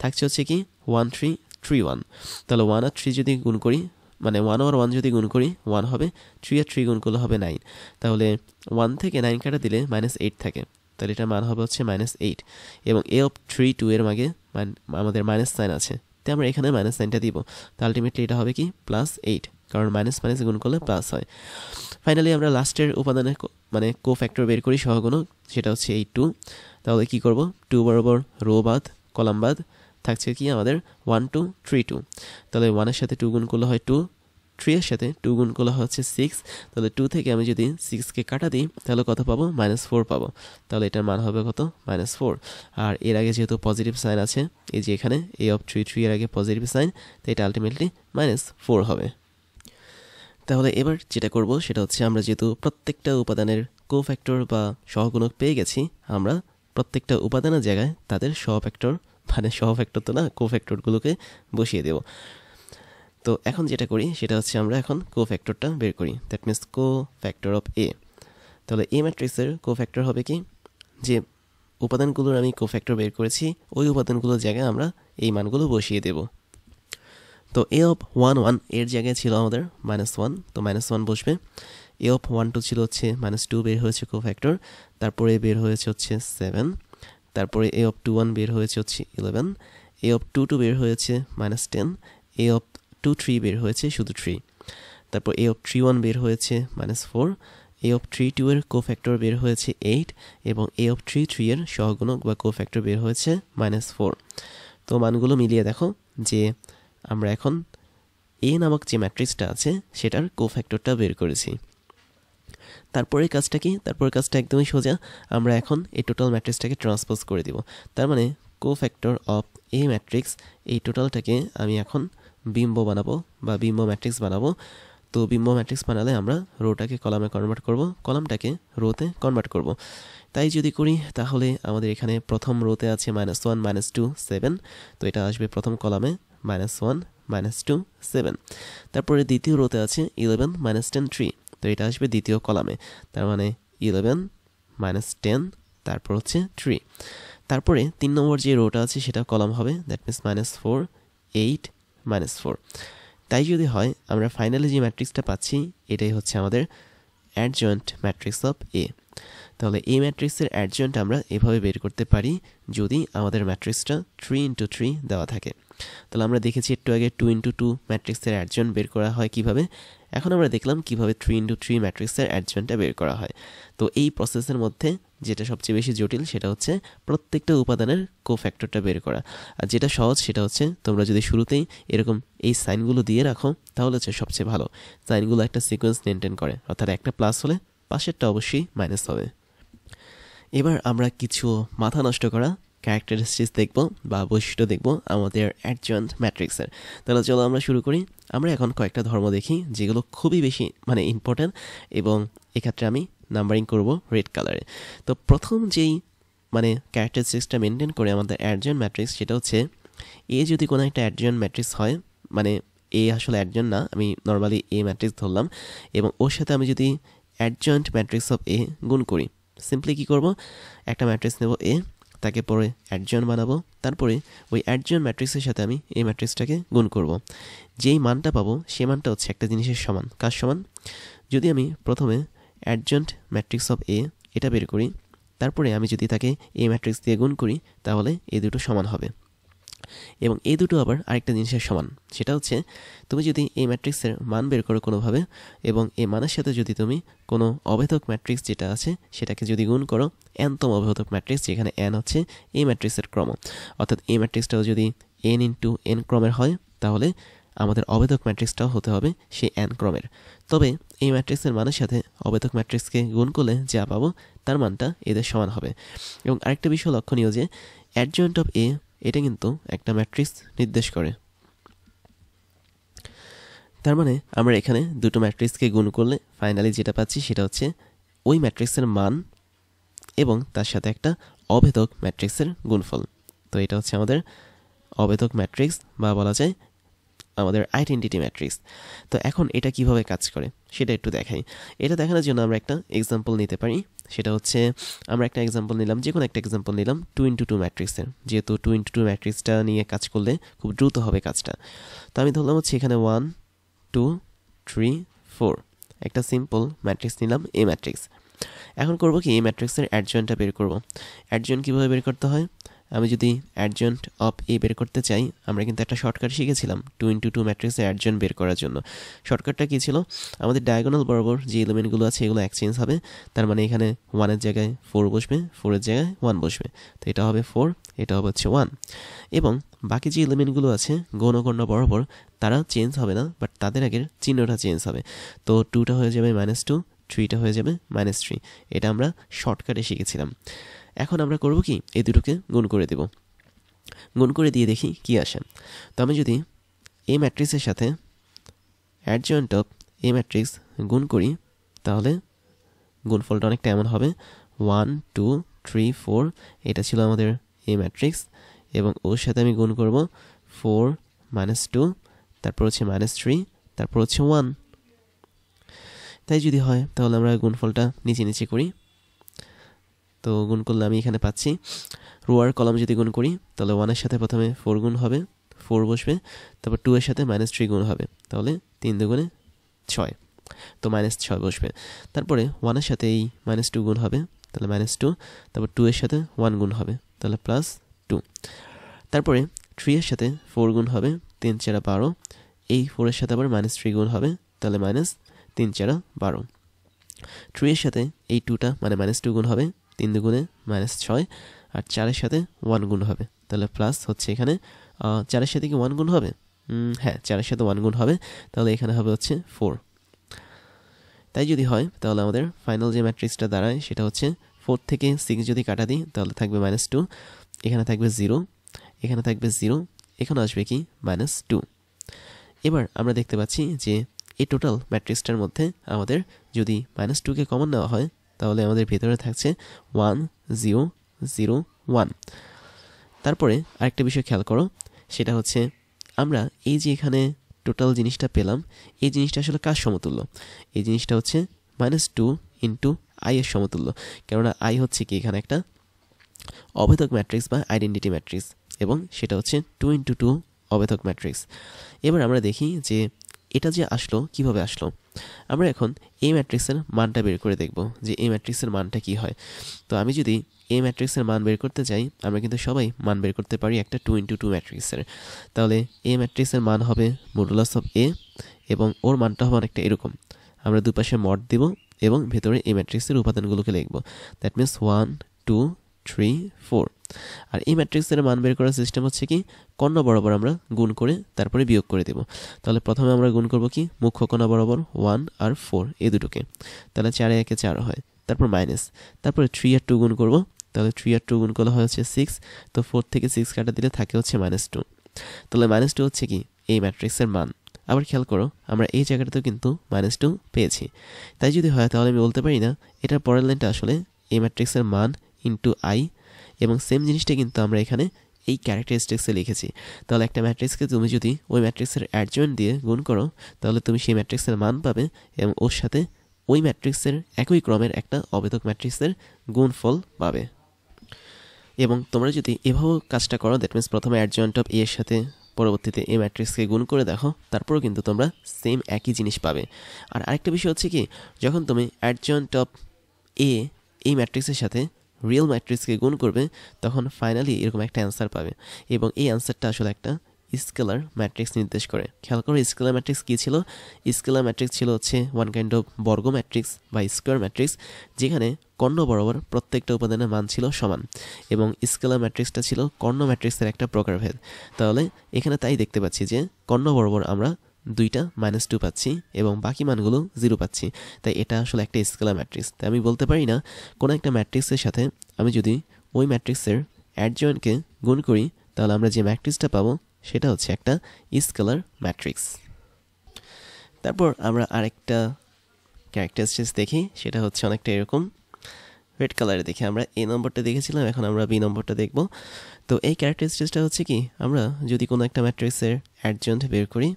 থাকছে হচ্ছে কি 1 3 3 1, তাহলে 1 আর 3 যদি গুণ করি, মানে 1 আর 1 যদি গুণ করি 1 হবে, 3 আর 3 গুণ করলে হবে 9, তাহলে 1 থেকে 9 কাটা দিলে -8 থাকে, তাহলে এটার মান হবে হচ্ছে -8। এবং এ অফ 3 2 এর মাঝে আমাদের মাইনাস সাইন আছে, তাই আমরা এখানে মাইনাস সাইনটা দিব, তো আলটিমেটলি এটা হবে কি +8, কারণ মাইনাস মাইনাস গুণ করলে প্লাস হয়। ফাইনালি আমরা লাস্টের উপাদানের মানে কোফ্যাক্টর বের করি সহগুণক, সেটা হচ্ছে এই 2, তাহলে কি করব, 2 বরাবর রো বাদ কলাম বাদ, থাকছে কি আমাদের 1 2 3 2, তাহলে 1 এর সাথে 2 গুণ করলে হয় 2, 3 এর সাথে 2 গুণ করলে হচ্ছে 6, তাহলে 2 থেকে আমি যদি 6কে কাটা দিই তাহলে কত পাবো, -4 পাবো, তাহলে এটার মান হবে কত, -4। আর এর আগে যেহেতু পজিটিভ সাইন আছে, এই যে এখানে এ অফ 3 3 এর আগে পজিটিভ সাইন, তো এটা আলটিমেটলি -4 হবে। তাহলে এবার যেটা করব সেটা হচ্ছে, আমরা যেহেতু প্রত্যেকটা উপাদানের কোফ্যাক্টর বা সহগুণক পেয়ে গেছি, আমরা প্রত্যেকটা উপাদানের জায়গায় তাদের সহফ্যাক্টর, মানে সহফ্যাক্টর তো না, কোফ্যাক্টরগুলোকে বসিয়ে দেব। তো এখন যেটা করি সেটা হচ্ছে, আমরা এখন কোফ্যাক্টরটা বের করি, that means cofactor of A. তাহলে এ ম্যাট্রিক্সের কোফ্যাক্টর হবে কি, যে উপাদানগুলোর আমি কোফ্যাক্টর বের করেছি ওই উপাদানগুলোর জায়গায় আমরা এই মানগুলো বসিয়ে দেব। তো এ অফ 1 1 এর জায়গায় ছিল আমাদের -1, তো -1 বসবে। এ অফ 1 2 ছিল হচ্ছে -2, বের হয়েছে কোফ্যাক্টর, তারপরে বের হয়েছে হচ্ছে 7, তারপরে এ অফ 2 1 বের হয়েছে হচ্ছে 11, এ অফ 2 2 বের হয়েছে -10, এ অফ 2 3 বের হয়েছে শুধু 3, তারপর এ অফ 3 1 বের হয়েছে -4, এ অফ 3 2 এর কোফ্যাক্টর বের হয়েছে 8, এবং এ অফ 3 3 এর সহগুণক বা কোফ্যাক্টর বের হয়েছে -4। তো মানগুলো মিলিয়ে দেখো যে আমরা এখন এ নামক যে ম্যাট্রিক্সটা আছে সেটার কোফ্যাক্টরটা বের করেছি। তারপরে কাজটা কি, তারপরে কাজটা একদমই সোজা, আমরা এখন এই টোটাল ম্যাট্রিক্সটাকে ট্রান্সপোজ করে দিব। তার মানে কোফ্যাক্টর অফ এ ম্যাট্রিক্স, এই টোটালটাকে আমি এখন বিম্ব বানাবো বা বিম্ব ম্যাট্রিক্স বানাবো। তো বিম্ব ম্যাট্রিক্স বানালে আমরা রোটাকে কলামে কনভার্ট করব, কলামটাকে রোতে কনভার্ট করব। তাই যদি করি তাহলে আমাদের এখানে প্রথম রোতে আছে -1 -2 7, তো এটা আসবে প্রথম কলামে -1 -2 7। তারপরে দ্বিতীয় রোতে আছে 11 -10 3, তো এটা আসবে দ্বিতীয় কলামে, তার মানে 11 -10 তারপর হচ্ছে 3। তারপরে 3 নম্বর যে রোটা আছে সেটা কলাম হবে, দ্যাট মিনস -4 8 -4। তাই যদি হয় আমরা ফাইনালি যে ম্যাট্রিক্সটা পাচ্ছি এটাই হচ্ছে আমাদের অ্যাডজয়েন্ট ম্যাট্রিক্স অফ এ। তাহলে এই ম্যাট্রিক্সের অ্যাডজয়েন্ট আমরা এভাবে বের করতে পারি যদি আমাদের ম্যাট্রিক্সটা 3 × 3 দেওয়া থাকে। তাহলে আমরা দেখেছি একটু আগে 2 × 2 ম্যাট্রিক্সের অ্যাডজয়েন্ট বের করা হয় কিভাবে, এখন আমরা দেখলাম কিভাবে 3 × 3 ম্যাট্রিক্সের অ্যাডজয়েন্টটা বের করা হয়। তো এই প্রসেসের মধ্যে যেটা সবচেয়ে বেশি জটিল সেটা হচ্ছে প্রত্যেকটা উপাদানের কোফ্যাক্টরটা বের করা, আর যেটা সহজ সেটা হচ্ছে তোমরা যদি শুরুতেই এরকম এই সাইনগুলো দিয়ে রাখো তাহলে হচ্ছে সবচেয়ে ভালো। সাইনগুলো একটা সিকোয়েন্স মেনটেন করে, অর্থাৎ একটা প্লাস হলে পাশেরটা অবশ্যই মাইনাস হবে। এবার আমরা কিছু মাথা নষ্ট করা ক্যারেক্টারিস্টিক্স দেখব বা বৈশিষ্ট্য দেখব আমাদের অ্যাডজয়েন্ট ম্যাট্রিক্সের। তাহলে চলো আমরা শুরু করি। আমরা এখন কয়েকটা ধর্ম দেখি যেগুলো খুবই বেশি ইম্পর্ট্যান্ট, এবং এক্ষেত্রে আমি নাম্বারিং করব রেড কালারে। তো প্রথম যেই ক্যারেক্টারিস্টিক্সটা মেনটেন করে আমাদের অ্যাডজয়েন্ট ম্যাট্রিক্স সেটা হচ্ছে এ যদি কোনো একটা অ্যাডজয়েন্ট ম্যাট্রিক্স হয়, এ আসলে অ্যাডজয়েন্ট না, আমি নর্মালি এ ম্যাট্রিক্স ধরলাম, এবং ওর সাথে আমি যদি অ্যাডজয়েন্ট ম্যাট্রিক্স অফ এ গুণ করি, সিম্পলি কী করব, একটা ম্যাট্রিক্স নেব এ, তাকে পরে অ্যাডজয়েন্ট বানাবো, তারপরে ওই অ্যাডজয়েন্ট ম্যাট্রিক্সের সাথে আমি এই ম্যাট্রিক্সটাকে গুণ করব। যেই মানটা পাবো সেই মানটা হচ্ছে একটা জিনিসের সমান। কার সমান? যদি আমি প্রথমে অ্যাডজয়েন্ট ম্যাট্রিক্স অফ এ এটা বের করি, তারপরে আমি যদি তাকে এই ম্যাট্রিক্স দিয়ে গুণ করি তাহলে এই দুটো সমান হবে, এবং এই দুটো আবার আরেকটা জিনিসের সমান। সেটা হচ্ছে তুমি যদি এই ম্যাট্রিক্সের মান বের করো কোনোভাবে, এবং এই মানের সাথে যদি তুমি কোনো অভেদক ম্যাট্রিক্স যেটা আছে সেটাকে যদি গুণ করো, এনতম অভেদক ম্যাট্রিক্স যেখানে এন হচ্ছে এই ম্যাট্রিক্সের ক্রম, অর্থাৎ এই ম্যাট্রিক্সটাও যদি n × n ক্রমের হয় তাহলে আমাদের অভেদক ম্যাট্রিক্সটাও হতে হবে সেই n ক্রমের। তবে এই ম্যাট্রিক্সের মানের সাথে অভেদক ম্যাট্রিক্সকে গুণ করলে যা পাবো তার মানটা এদের সমান হবে। এবং আরেকটা বিষয় লক্ষণীয় যে অ্যাডজয়েন্ট অফ এ এটা কিন্তু একটা ম্যাট্রিক্স নির্দেশ করে। তার মানে আমরা এখানে দুটো ম্যাট্রিক্সকে গুণ করলে ফাইনালি যেটা পাচ্ছি সেটা হচ্ছে ওই ম্যাট্রিক্সের মান এবং তার সাথে একটা অভেদক ম্যাট্রিক্সের গুণফল। তো এটা হচ্ছে আমাদের অভেদক ম্যাট্রিক্স বা বলা যায় আমাদের আইডেন্টিটি ম্যাট্রিক্স। তো এখন এটা কিভাবে কাজ করে সেটা একটু দেখাই। এটা দেখানোর জন্য আমরা একটা এক্সাম্পল নিতে পারি। সেটা হচ্ছে আমরা একটা এক্সাম্পল নিলাম, যে কোনো একটা এক্সাম্পল নিলাম 2x2 ম্যাট্রিক্সের। যেহেতু 2x2 ম্যাট্রিক্সটা নিয়ে কাজ করলে খুব দ্রুত হবে কাজটা। তো আমি ধরলাম হচ্ছে এখানে 1 2 3 4 একটা সিম্পল ম্যাট্রিক্স নিলাম, এ ম্যাট্রিক্স। এখন করব কি, এই ম্যাট্রিক্সের অ্যাডজয়েন্টটা বের করব। অ্যাডজয়েন্ট কীভাবে বের করতে হয়, আমি যদি অ্যাডজয়েন্ট অফ এ বের করতে চাই, আমরা কিন্তু একটা শর্টকাট শিখেছিলাম 2x2 ম্যাট্রিক্সের অ্যাডজয়েন্ট বের করার জন্য। শর্টকাটটা কী ছিল, আমাদের ডায়াগোনাল বরাবর যে এলিমেন্টগুলো আছে এগুলো এক্সচেঞ্জ হবে। তার মানে এখানে 1-এর জায়গায় 4 বসবে, 4-এর জায়গায় 1 বসবে। তো এটা হবে 4, এটা হবে হচ্ছে 1। এবং বাকি যে এলিমেন্টগুলো আছে গৌণকর্ণ বরাবর তারা চেঞ্জ হবে না, বাট তাদের আগের চিহ্নটা চেঞ্জ হবে। তো 2টা হয়ে যাবে -2, 3টা হয়ে যাবে -3। এটা আমরা শর্টকাটে শিখেছিলাম। এখন আমরা করব কি, এই দুটোকে গুণ করে দেব। গুণ করে দিয়ে দেখি কি আসে। তো আমি যদি এই ম্যাট্রিক্সের সাথে অ্যাডজয়েন্ট অফ এই ম্যাট্রিক্স গুণ করি, তাহলে গুণফলটা অনেকটা এমন হবে 1 2 3 4। এটা ছিল আমাদের এই ম্যাট্রিক্স, এবং ওর সাথে আমি গুণ করব 4 -2, তারপর হচ্ছে -3, তারপর হচ্ছে 1। তাই যদি হয় তাহলে আমরা গুণফলটা নিচে নিচে করি। তো গুণ করলে আমি এখানে পাচ্ছি রো আর কলাম যদি গুণ করি তাহলে 1-এর সাথে প্রথমে 4 গুণ হবে, 4 বসবে। তারপর 2-এর সাথে -3 গুণ হবে, তাহলে 3 দুগুণে 6, তো -6 বসবে। তারপরে 1-এর সাথে এই -2 গুণ হবে, তাহলে -2। তারপর 2-এর সাথে 1 গুণ হবে, তাহলে +2। তারপরে 3-এর সাথে 4 গুণ হবে, 3 4 12। এই 4-এর সাথে আবার -3 গুণ হবে, তাহলে -3 4 12। 3-এর সাথে এই 2টা মানে -2 গুণ হবে, 3 দুগুণে -6। আর 4-এর সাথে 1 গুণ হবে, তাহলে প্লাস হচ্ছে এখানে 4-এর সাথে কি 1 গুণ হবে? হ্যাঁ, 4-এর সাথে 1 গুণ হবে, তাহলে এখানে হবে হচ্ছে 4। তাই যদি হয় তাহলে আমাদের ফাইনাল যে ম্যাট্রিক্সটা দাঁড়ায় সেটা হচ্ছে 4 থেকে 6 যদি কাটা দিই তাহলে থাকবে -2, এখানে থাকবে 0, এখানে থাকবে 0, এখানে আসবে কি -2। এবার আমরা দেখতে পাচ্ছি যে এই টোটাল ম্যাট্রিক্সটার মধ্যে আমাদের যদি -2কে কমন নেওয়া হয় তাহলে আমাদের ভেতরে থাকছে 1 0 0 1। তারপরে আরেকটা বিষয় খেয়াল করো, সেটা হচ্ছে আমরা এই যে এখানে টোটাল জিনিসটা পেলাম, এই জিনিসটা আসলে কার সমতুল্য? এই জিনিসটা হচ্ছে -2 ইন্টু i এর সমতুল্য। কেননা i হচ্ছে কি এখানে একটা অভেদক ম্যাট্রিক্স বা আইডেন্টিটি ম্যাট্রিক্স, এবং সেটা হচ্ছে 2x2 অভেদক ম্যাট্রিক্স। এবার আমরা দেখি যে এটা যে আসলো কিভাবে আসলো। আমরা এখন এই ম্যাট্রিক্সের মানটা বের করে দেখব যে এই ম্যাট্রিক্সের মানটা কি হয়। তো আমি যদি এই ম্যাট্রিক্সের মান বের করতে চাই, আমরা কিন্তু সবাই মান বের করতে পারি একটা 2x2 ম্যাট্রিক্সের। তাহলে এই ম্যাট্রিক্সের মান হবে মডুলাস অফ এ, এবং ওর মানটা হবে অনেকটা এরকম। আমরা দুপাশে মড দিব এবং ভেতরে এই ম্যাট্রিক্সের উপাদানগুলোকে লিখব। That means 1 2 3 4। আর এই ম্যাট্রিক্সের মান বের করার সিস্টেম হচ্ছে কি, কর্ণ বরাবর আমরা গুণ করে তারপরে বিয়োগ করে দেব। তাহলে প্রথমে আমরা গুণ করব কি, মুখ্য কর্ণ বরাবর 1 আর 4 এই দুটোকে, তাহলে 4 এ 1 4 হয়। তারপর মাইনাস, তারপরে 3 আর 2 গুণ করব, তাহলে 3 আর 2 গুণ করলে হয় হচ্ছে 6। তো 4 থেকে 6 কাটা দিলে থাকে হচ্ছে -2। তাহলে -2 হচ্ছে কি এই ম্যাট্রিক্সের মান। আবার খেয়াল করো, আমরা এই জায়গাটাতেও কিন্তু -2 পেয়েছি। তাই যদি হয় তাহলে আমি বলতে পারি না এটার পরের লাইনটা আসলে এই ম্যাট্রিক্সের মান ইন্টু i, এবং সেম জিনিসটা কিন্তু আমরা এখানে এই ক্যারেক্টারিস্টিক্সে লিখেছি। তাহলে একটা ম্যাট্রিক্সকে তুমি যদি ওই ম্যাট্রিক্সের অ্যাডজয়েন্ট দিয়ে গুণ করো তাহলে তুমি সেই ম্যাট্রিক্সের মান পাবে, এবং ওর সাথে ওই ম্যাট্রিক্সের একই ক্রমের একটা অভেদক ম্যাট্রিক্সের গুণফল পাবে। এবং তোমরা যদি এভাবেও কাজটা করো, দ্যাট মিনস প্রথমে অ্যাডজয়েন্ট অফ এ এর সাথে পরবর্তীতে এই ম্যাট্রিক্সকে গুণ করে দেখো, তারপরেও কিন্তু তোমরা সেম একই জিনিস পাবে। আর আরেকটা বিষয় হচ্ছে কি, যখন তুমি অ্যাডজয়েন্ট অফ এ এই ম্যাট্রিক্সের সাথে রিয়েল ম্যাট্রিক্সকে গুণ করবে তখন ফাইনালি এরকম একটা অ্যান্সার পাবে, এবং এই অ্যান্সারটা আসলে একটা স্কেলার ম্যাট্রিক্স নির্দেশ করে। খেয়াল করো স্কেলার ম্যাট্রিক্স কী ছিল? স্কেলার ম্যাট্রিক্স ছিল হচ্ছে ওয়ান কাইন্ড অফ বর্গ ম্যাট্রিক্স বা স্কোয়ার ম্যাট্রিক্স, যেখানে কর্ণ বরাবর প্রত্যেকটা উপাদানের মান ছিল সমান, এবং স্কেলার ম্যাট্রিক্সটা ছিল কর্ণ ম্যাট্রিক্সের একটা প্রকারভেদ। তাহলে এখানে তাই দেখতে পাচ্ছি যে কর্ণ বরাবর আমরা 2টা -2 পাচ্ছি এবং বাকি মানগুলো 0 পাচ্ছি, তাই এটা আসলে একটা স্কেলার ম্যাট্রিক্স। তাই আমি বলতে পারি না কোনো একটা ম্যাট্রিক্সের সাথে আমি যদি ওই ম্যাট্রিক্সের অ্যাডজয়েন্টকে গুণ করি তাহলে আমরা যে ম্যাট্রিক্সটা পাবো সেটা হচ্ছে একটা স্কেলার ম্যাট্রিক্স। তারপর আমরা আরেকটা ক্যারেক্টারিস্টিক্স দেখি, সেটা হচ্ছে অনেকটা এরকম। রেড কালারে দেখি, আমরা এ নম্বরটা দেখেছিলাম, এখন আমরা বি নম্বরটা দেখব। তো এই ক্যারেক্টারিস্টিক্সটা হচ্ছে কি, আমরা যদি কোনো একটা ম্যাট্রিক্সের অ্যাডজয়েন্ট বের করি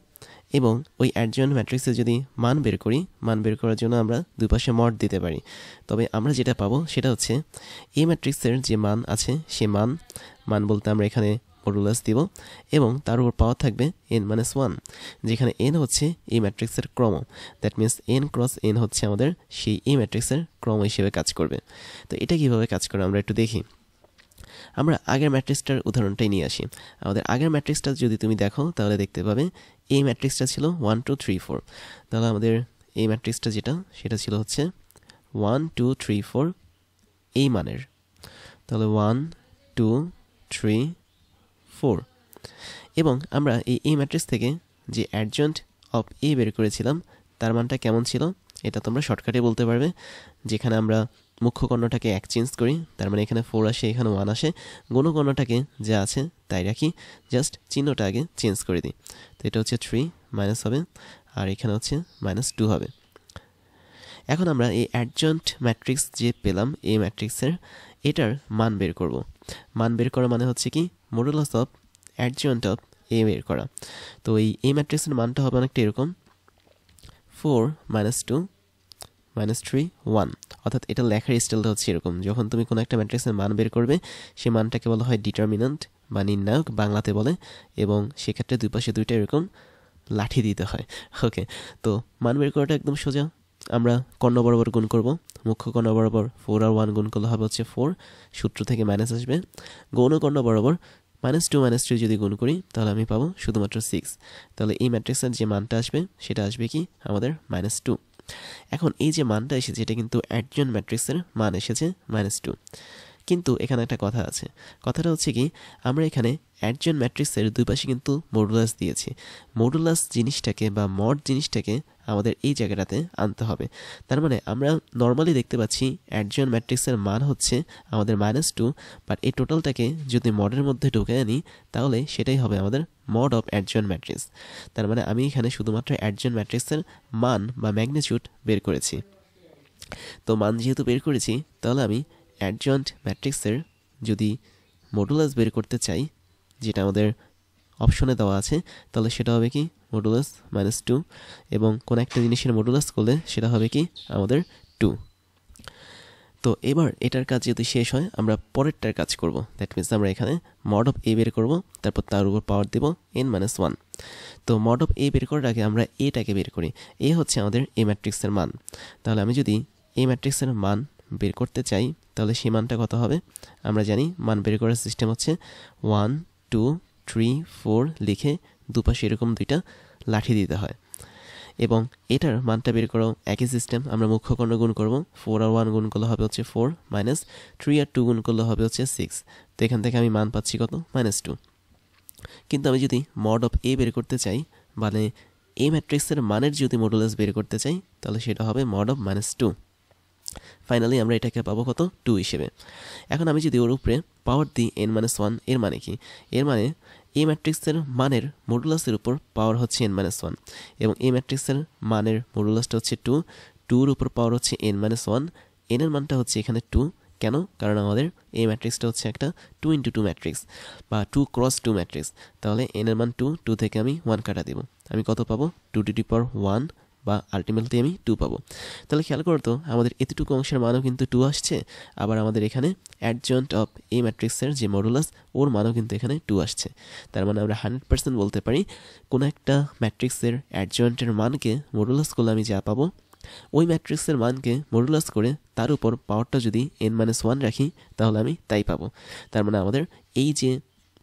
এবং ওই অ্যাডজয়েন্ট ম্যাট্রিক্সে যদি মান বের করি, মান বের করার জন্য আমরা দুই পাশে মড দিতে পারি। তবে আমরা যেটা পাবো সেটা হচ্ছে এই ম্যাট্রিক্সের যে মান আছে সে মান বলতে আমরা এখানে মডুলাস দিব এবং তার উপর পাওয়ার থাকবে n-1, যেখানে n হচ্ছে এই ম্যাট্রিক্সের ক্রম। That means n cross n হচ্ছে আমাদের সেই এই ম্যাট্রিক্সের ক্রম হিসেবে কাজ করবে। তো এটা কিভাবে কাজ করে আমরা একটু দেখি। আমরা আগের ম্যাট্রিক্সটার উদাহরণটাই নিয়ে আসি। আমাদের আগের ম্যাট্রিক্সটা যদি তুমি দেখো তাহলে দেখতে পাবে এই ম্যাট্রিক্সটা ছিল 1 2 3 4। তাহলে আমাদের এই ম্যাট্রিক্সটা যেটা সেটা ছিল হচ্ছে 1 2 3 4 এই মানের। তাহলে 1 2 3 4 এবং আমরা এই ম্যাট্রিক্স থেকে যে অ্যাডজয়েন্ট অফ এ বের করেছিলাম তার মানটা কেমন ছিল এটা তোমরা শর্টকাটে বলতে পারবে। যেখানে আমরা মুখ্য কর্ণটাকে এক চেঞ্জ করি, তার মানে এখানে 4 আসে, এখানে 1 আসে, গৌণকর্ণটাকে যা আছে তাই রাখি, জাস্ট চিহ্নটা আগে চেঞ্জ করে দিই। তো এটা হচ্ছে 3 মাইনাস হবে, আর এখানে হচ্ছে -2 হবে। এখন আমরা এই অ্যাডজয়েন্ট ম্যাট্রিক্স যে পেলাম এই ম্যাট্রিক্সের, এটার মান বের করব। মান বের করা মানে হচ্ছে কি মডুলাস অফ অ্যাডজয়েন্ট অফ এ বের করা। তো এই ম্যাট্রিক্সের মানটা হবে অনেকটা এরকম 4 - 2 - 3 1। অর্থাৎ এটা লেখার স্টাইলটা হচ্ছে এরকম। যখন তুমি কোনো একটা ম্যাট্রিক্সের মান বের করবে সেই মানটাকে বলা হয় ডিটারমিন্যান্ট বা নির্ণায়ক বাংলাতে বলে, এবং সেক্ষেত্রে দুই পাশে দুইটা এরকম লাঠি দিতে হয়। ওকে, তো মান বের করাটা একদম সোজা। আমরা কর্ণ বরাবর গুণ করব, মুখ্য কর্ণ বরাবর 4 আর 1 গুণ করলে হবে হচ্ছে 4, সূত্র থেকে মাইনাস আসবে। গৌণ কর্ণ বরাবর -2 - 3 যদি গুণ করি তাহলে আমি পাবো শুধুমাত্র 6। তাহলে এই ম্যাট্রিক্সের যে মানটা আসবে সেটা আসবে কি আমাদের -2। এখন এই যে মানটা এসেছে এটা কিন্তু অ্যাডজয়েন্ট ম্যাট্রিক্সের মান এসেছে -2। কিন্তু এখানে একটা কথা আছে, কথাটা হচ্ছে কি আমরা এখানে অ্যাডজয়েন্ট ম্যাট্রিক্সের দুই পাশে কিন্তু মডুলাস দিয়েছি। মডুলাস জিনিসটাকে বা মড জিনিসটাকে আমাদের এই জায়গাটাতে আনতে হবে। তার মানে আমরা নর্মালি দেখতে পাচ্ছি অ্যাডজয়েন্ট ম্যাট্রিক্সের মান হচ্ছে আমাদের -2, বাট এই টোটালটাকে যদি মডের মধ্যে ঢুকে আনি তাহলে সেটাই হবে আমাদের মড অফ অ্যাডজয়েন্ট ম্যাট্রিক্স। তার মানে আমি এখানে শুধুমাত্র অ্যাডজয়েন্ট ম্যাট্রিক্সের মান বা ম্যাগনিটিউড বের করেছি। তো মান যেহেতু বের করেছি তাহলে আমি অ্যাডজয়েন্ট ম্যাট্রিক্সের যদি মডুলাস বের করতে চাই, যেটা আমাদের অপশনে দেওয়া আছে, তাহলে সেটা হবে কি মডুলাস -2, এবং কোনো একটা জিনিসের মডুলাস করলে সেটা হবে কি আমাদের 2। তো এবার এটার কাজ যদি শেষ হয় আমরা পরেরটার কাজ করব। দ্যাট মিনস আমরা এখানে মড অফ এ বের করব, তারপর তার উপর পাওয়ার দেব n-1। তো মড অফ এ বের করার আগে আমরা এটাকে বের করি। এ হচ্ছে আমাদের এ ম্যাট্রিক্সের মান। তাহলে আমি যদি এই ম্যাট্রিক্সের মান বের করতে চাই তাহলে সেই মানটা কত হবে আমরা জানি। মান বের করার সিস্টেম হচ্ছে 1 2 3 4 লিখে দুপাশে এরকম দুইটা লাঠি দিতে হয়, এবং এটার মানটা বের করাও একই সিস্টেম। আমরা মুখ্য কর্ণ গুণ করব, 4 আর 1 গুণ করলে হবে হচ্ছে 4, -3 আর 2 গুণ করলে হবে হচ্ছে 6। তো এখান থেকে আমি মান পাচ্ছি কত -2। কিন্তু আমি যদি মড অফ এ বের করতে চাই, মানে এ ম্যাট্রিক্সের মানের যদি মডুলাস বের করতে চাই তাহলে সেটা হবে মড অফ -2। ফাইনালি আমরা এটাকে পাবো কত 2 হিসেবে। এখন আমি যদি ওর উপরে পাওয়ার দিই n-1, এর মানে কি, এর মানে এই ম্যাট্রিক্সের মানের মডুলাসের উপর পাওয়ার হচ্ছে n-1, এবং এই ম্যাট্রিক্সের মানের মডুলাসটা হচ্ছে 2, 2 এর উপর পাওয়ার হচ্ছে n-1, n এর মানটা হচ্ছে এখানে 2। কেন? কারণ আমাদের এই ম্যাট্রিক্সটা হচ্ছে একটা 2 × 2 ম্যাট্রিক্স বা 2 × 2 ম্যাট্রিক্স। তাহলে n এর মান 2, 2 থেকে আমি 1 কাটা দেব, আমি কত পাবো 2^1, বা আলটিমেটলি আমি 2 পাবো। তাহলে খেয়াল করো তো আমাদের এতটুকু অংশের মানও কিন্তু 2 আসছে, আবার আমাদের এখানে অ্যাডজয়েন্ট অফ এ ম্যাট্রিক্সের যে মডুলাস ওর মানও কিন্তু এখানে 2 আসছে। তার মানে আমরা 100% বলতে পারি কোনো একটা ম্যাট্রিক্সের অ্যাডজয়েন্টের মানকে মডুলাস করলে আমি যা পাবো, ওই ম্যাট্রিক্সের মানকে মডুলাস করে তার উপর পাওয়ারটা যদি n-1 রাখি তাহলে আমি তাই পাবো। তার মানে আমাদের এই যে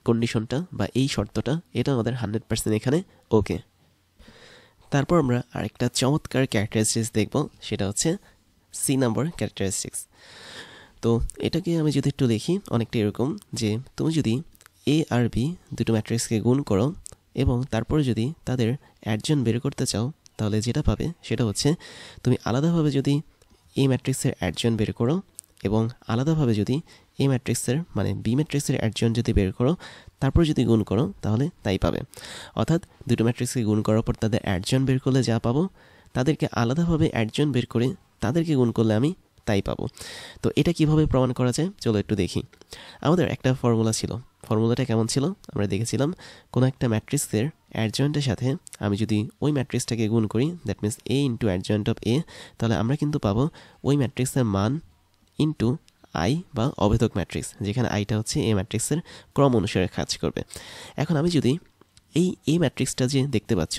কন্ডিশনটা বা এই শর্তটা এটা আমাদের 100% এখানে ওকে। তারপর আমরা আরেকটা চমৎকার ক্যারেক্টারিস্টিক্স দেখব, সেটা হচ্ছে সি নাম্বার ক্যারেক্টারিস্টিক্স। তো এটাকে আমি যদি একটু লিখি অনেকটা এরকম যে তুমি যদি এ আর বি দুটো ম্যাট্রিক্সকে গুণ করো এবং তারপরে যদি তাদের অ্যাডজয়েন্ট বের করতে চাও তাহলে যেটা পাবে সেটা হচ্ছে তুমি আলাদাভাবে যদি এই ম্যাট্রিক্সের অ্যাডজয়েন্ট বের করো এবং আলাদাভাবে যদি এই ম্যাট্রিক্সের মানে বি ম্যাট্রিক্সের অ্যাডজয়েন্ট যদি বের করো তারপর যদি গুণ করো তাহলে তাই পাবে। অর্থাৎ দুটো ম্যাট্রিক্সকে গুণ করার পর তাদের অ্যাডজয়েন্ট বের করলে যা পাবো, তাদেরকে আলাদাভাবে অ্যাডজয়েন্ট বের করে তাদেরকে গুণ করলে আমি তাই পাবো। তো এটা কিভাবে প্রমাণ করা যায় চলো একটু দেখি। আমাদের একটা ফর্মুলা ছিল, ফর্মুলাটা কেমন ছিল আমরা দেখেছিলাম। কোনো একটা ম্যাট্রিক্সের অ্যাডজয়েন্টের সাথে আমি যদি ওই ম্যাট্রিক্সটাকে গুণ করি, that means A into adjoint of A, তাহলে আমরা কিন্তু পাবো ওই ম্যাট্রিক্সের মান ইন্টু আই বা অভেদক ম্যাট্রিক্স, যেখানে আইটা হচ্ছে এ ম্যাট্রিক্সের ক্রম অনুসারে কাজ করবে। এখন আমি যদি এই এ ম্যাট্রিক্সটা যে দেখতে পাচ্ছ,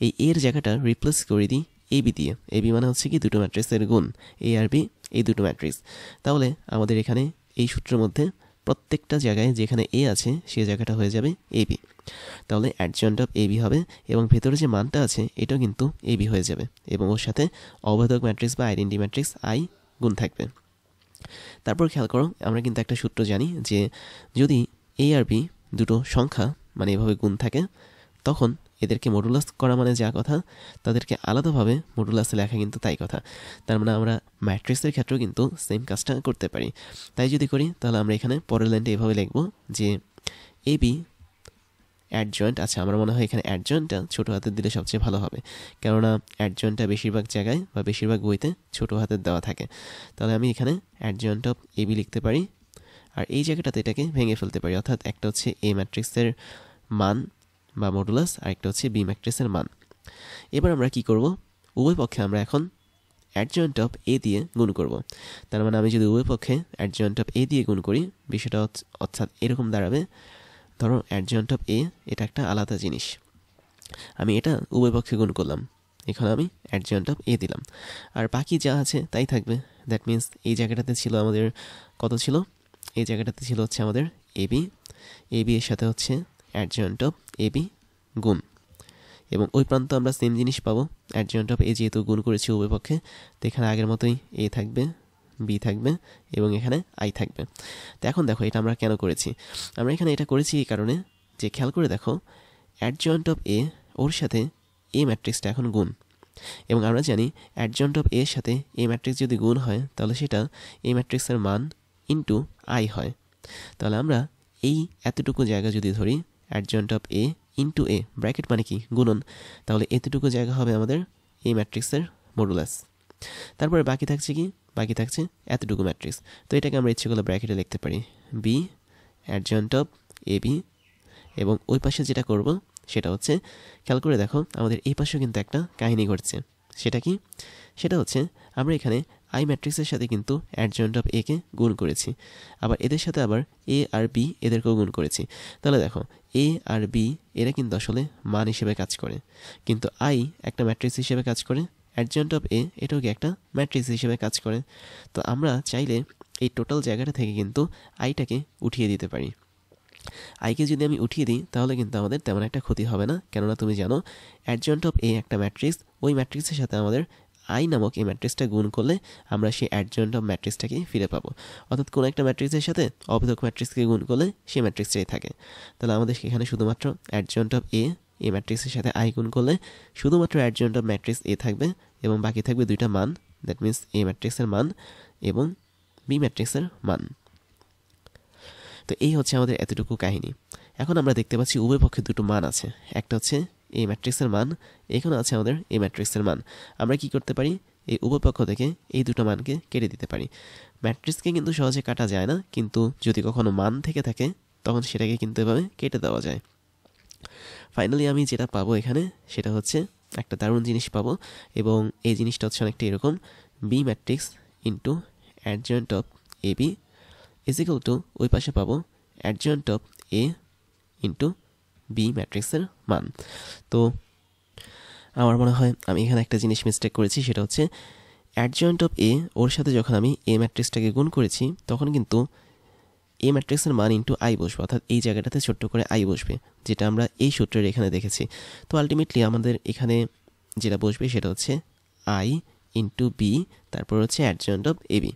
এই এর জায়গাটা রিপ্লেস করে দিই এবি দিয়ে। এবি মানে হচ্ছে কি দুটো ম্যাট্রিক্সের গুণ, এ আর বি এই দুটো ম্যাট্রিক্স। তাহলে আমাদের এখানে এই সূত্রের মধ্যে প্রত্যেকটা জায়গায় যেখানে এ আছে সে জায়গাটা হয়ে যাবে এবি। তাহলে অ্যাডজয়েন্ট অফ এবি হবে এবং ভেতরে যে মানটা আছে এটাও কিন্তু এবি হয়ে যাবে এবং ওর সাথে অভেদক ম্যাট্রিক্স বা আইডেন্টি ম্যাট্রিক্স আই গুণ থাকবে। তারপর খেয়াল করো, আমরা কিন্তু একটা সূত্র জানি যে যদি এ আর বি দুটো সংখ্যা মানে এভাবে গুণ থাকে, তখন এদেরকে মডুলাস করা মানে যা কথা, তাদেরকে আলাদাভাবে মডুলাসে লেখা কিন্তু তাই কথা। তার মানে আমরা ম্যাট্রিক্সের ক্ষেত্রেও কিন্তু সেম কাজটা করতে পারি। তাই যদি করি তাহলে আমরা এখানে পরের লাইনটা এভাবে লিখব যে এ বি অ্যাডজয়েন্ট। আচ্ছা, আমার মনে হয় এখানে অ্যাডজয়েন্টটা ছোটো হাতের দিলে সবচেয়ে ভালো হবে, কেননা অ্যাডজয়েন্টটা বেশিরভাগ জায়গায় বা বেশিরভাগ বইতে ছোটো হাতের দেওয়া থাকে। তাহলে আমি এখানে অ্যাডজয়েন্ট অফ এ বি লিখতে পারি, আর এই জায়গাটাতে এটাকে ভেঙে ফেলতে পারি। অর্থাৎ একটা হচ্ছে এ ম্যাট্রিক্সের মান বা মডুলাস, আর একটা হচ্ছে বি ম্যাট্রিক্সের মান। এবার আমরা কি করব, উভয় পক্ষে আমরা এখন অ্যাডজয়েন্ট অফ এ দিয়ে গুণ করব। তার মানে আমি যদি উভয় পক্ষে অ্যাডজয়েন্ট অফ এ দিয়ে গুণ করি, বিষয়টা অর্থাৎ এরকম দাঁড়াবে, ধরো অ্যাডজয়েন্ট অফ এ এটা একটা আলাদা জিনিস, আমি এটা উভয় পক্ষে গুণ করলাম, এখানে আমি অ্যাডজয়েন্ট অফ এ দিলাম, আর বাকি যা আছে তাই থাকবে। দ্যাট মিনস এই জায়গাটাতে ছিল আমাদের কত ছিল, এই জায়গাটাতে ছিল হচ্ছে আমাদের এবি, এবি এর সাথে হচ্ছে অ্যাডজয়েন্ট অফ এবি গুণ, এবং ওই প্রান্ত আমরা সেম জিনিস পাবো। অ্যাডজয়েন্ট অফ এ যেহেতু গুণ করেছি উভয় পক্ষে, তো এখানে আগের মতোই এ থাকবে, বি থাকবে এবং এখানে আই থাকবে। তো এখন দেখো এটা আমরা কেন করেছি, আমরা এখানে এটা করেছি এই কারণে যে খেয়াল করে দেখো অ্যাডজয়েন্ট অফ এ ওর সাথে এ ম্যাট্রিক্সটা এখন গুণ, এবং আমরা জানি অ্যাডজয়েন্ট অফ এর সাথে এ ম্যাট্রিক্স যদি গুণ হয় তাহলে সেটা এ ম্যাট্রিক্সের মান ইন্টু আই হয়। তাহলে আমরা এই এতটুকু জায়গা যদি ধরি adjoint of A into A, bracket মানে কি গুণন, তাহলে এতটুকু জায়গা হবে আমাদের এই ম্যাট্রিক্সের মডুলাস। তারপরে বাকি থাকছে কি, বাকি থাকছে এতটুকু ম্যাট্রিক্স। তো এটাকে আমরা ইচ্ছে করলে ব্র্যাকেটে লিখতে পারি B adjoint of A B, এবং ওই পাশে যেটা করব সেটা হচ্ছে খেয়াল করে দেখো আমাদের এই পাশেও কিন্তু একটা কাহিনী ঘটছে। সেটা কি, সেটা হচ্ছে আমরা এখানে আই ম্যাট্রিক্সের সাথে কিন্তু অ্যাডজয়েন্ট অফ এ কে গুণ করেছি, আবার এদের সাথে আবার এ আর বি এদেরকেও গুণ করেছি। তাহলে দেখো এ আর বি এরা কিন্তু আসলে মান হিসেবে কাজ করে, কিন্তু আই একটা ম্যাট্রিক্স হিসেবে কাজ করে, অ্যাডজয়েন্ট অফ এ এটাও কি একটা ম্যাট্রিক্স হিসেবে কাজ করে। তো আমরা চাইলে এই টোটাল জায়গাটা থেকে কিন্তু আইটাকে উঠিয়ে দিতে পারি। আইকে যদি আমি উঠিয়ে দিই তাহলে কিন্তু আমাদের তেমন একটা ক্ষতি হবে না, কেননা তুমি জানো অ্যাডজয়েন্ট অফ এ একটা ম্যাট্রিক্স, ওই ম্যাট্রিক্সের সাথে আমাদের আই নামক এই ম্যাট্রিক্সটা গুণ করলে আমরা সেই অ্যাডজয়েন্ট অফ ম্যাট্রিক্সটাকে ফিরে পাবো। অর্থাৎ কোনো একটা ম্যাট্রিক্সের সাথে অভেদক ম্যাট্রিক্সকে গুণ করলে সেই ম্যাট্রিক্সটাই থাকে। তাহলে আমাদের এখানে শুধুমাত্র অ্যাডজয়েন্ট অফ এ এই ম্যাট্রিক্সের সাথে আই গুণ করলে শুধুমাত্র অ্যাডজয়েন্ট অফ ম্যাট্রিক্স এ থাকবে, এবং বাকি থাকবে দুইটা মান, দ্যাট মিনস এ ম্যাট্রিক্সের মান এবং বি ম্যাট্রিক্সের মান। তো এই হচ্ছে আমাদের এতটুকু কাহিনী। এখন আমরা দেখতে পাচ্ছি উভয় পক্ষে দুটো মান আছে, একটা হচ্ছে এই ম্যাট্রিক্সের মান, এখানে আছে আমাদের এই ম্যাট্রিক্সের মান। আমরা কি করতে পারি, এই উভয় পক্ষ থেকে এই দুটো মানকে কেটে দিতে পারি। ম্যাট্রিক্সকে কিন্তু সহজে কাটা যায় না, কিন্তু যদি কখনো মান থেকে থাকে তখন সেটাকে কিন্তু এভাবে কেটে দেওয়া যায়। ফাইনালি আমি যেটা পাবো এখানে সেটা হচ্ছে একটা দারুণ জিনিস পাবো, এবং এই জিনিসটা হচ্ছে অনেকটা এরকম, B matrix into adjoint of A B is equal to ওই পাশে পাবো adjoint of A into B ম্যাট্রিক্সের মান। তো আমার মনে হয় আমি এখানে একটা জিনিস মিস্টেক করেছি, সেটা হচ্ছে অ্যাডজয়েন্ট অফ এ ওর সাথে যখন আমি এ ম্যাট্রিক্সটাকে গুণ করেছি তখন কিন্তু এ ম্যাট্রিক্সের মান ইন্টু আই বসবে, অর্থাৎ এই জায়গাটাতে ছোট্ট করে আই বসবে, যেটা আমরা এই সূত্রের এখানে দেখেছি। তো আলটিমেটলি আমাদের এখানে যেটা বসবে সেটা হচ্ছে আই ইন্টু বি, তারপর হচ্ছে অ্যাডজয়েন্ট অফ এ বি।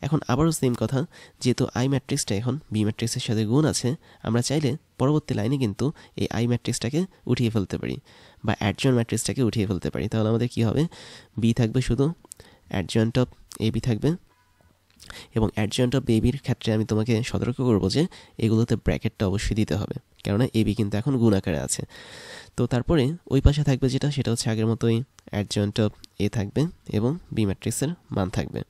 এখন আবারও সেম কথা, যেহেতু আই ম্যাট্রিক্সটা এখন বি ম্যাট্রিক্সের সাথে গুণ আছে, আমরা চাইলে পরবর্তী লাইনে কিন্তু এই আই ম্যাট্রিক্সটাকে উঠিয়ে ফেলতে পারি বা অ্যাডজয়েন্ট ম্যাট্রিক্সটাকে উঠিয়ে ফেলতে পারি। তাহলে আমাদের কি হবে, বি থাকবে শুধু, অ্যাডজয়েন্ট অফ এ বি থাকবে, এবং অ্যাডজয়েন্ট অফ এবির ক্ষেত্রে আমি তোমাকে সতর্ক করবো যে এগুলোতে ব্র্যাকেটটা অবশ্যই দিতে হবে, কেননা এবি কিন্তু এখন গুণ আকারে আছে। তো তারপরে ওই পাশে থাকবে যেটা, সেটা হচ্ছে আগের মতোই অ্যাডজয়েন্ট অফ এ থাকবে এবং বি ম্যাট্রিক্সের মান থাকবে।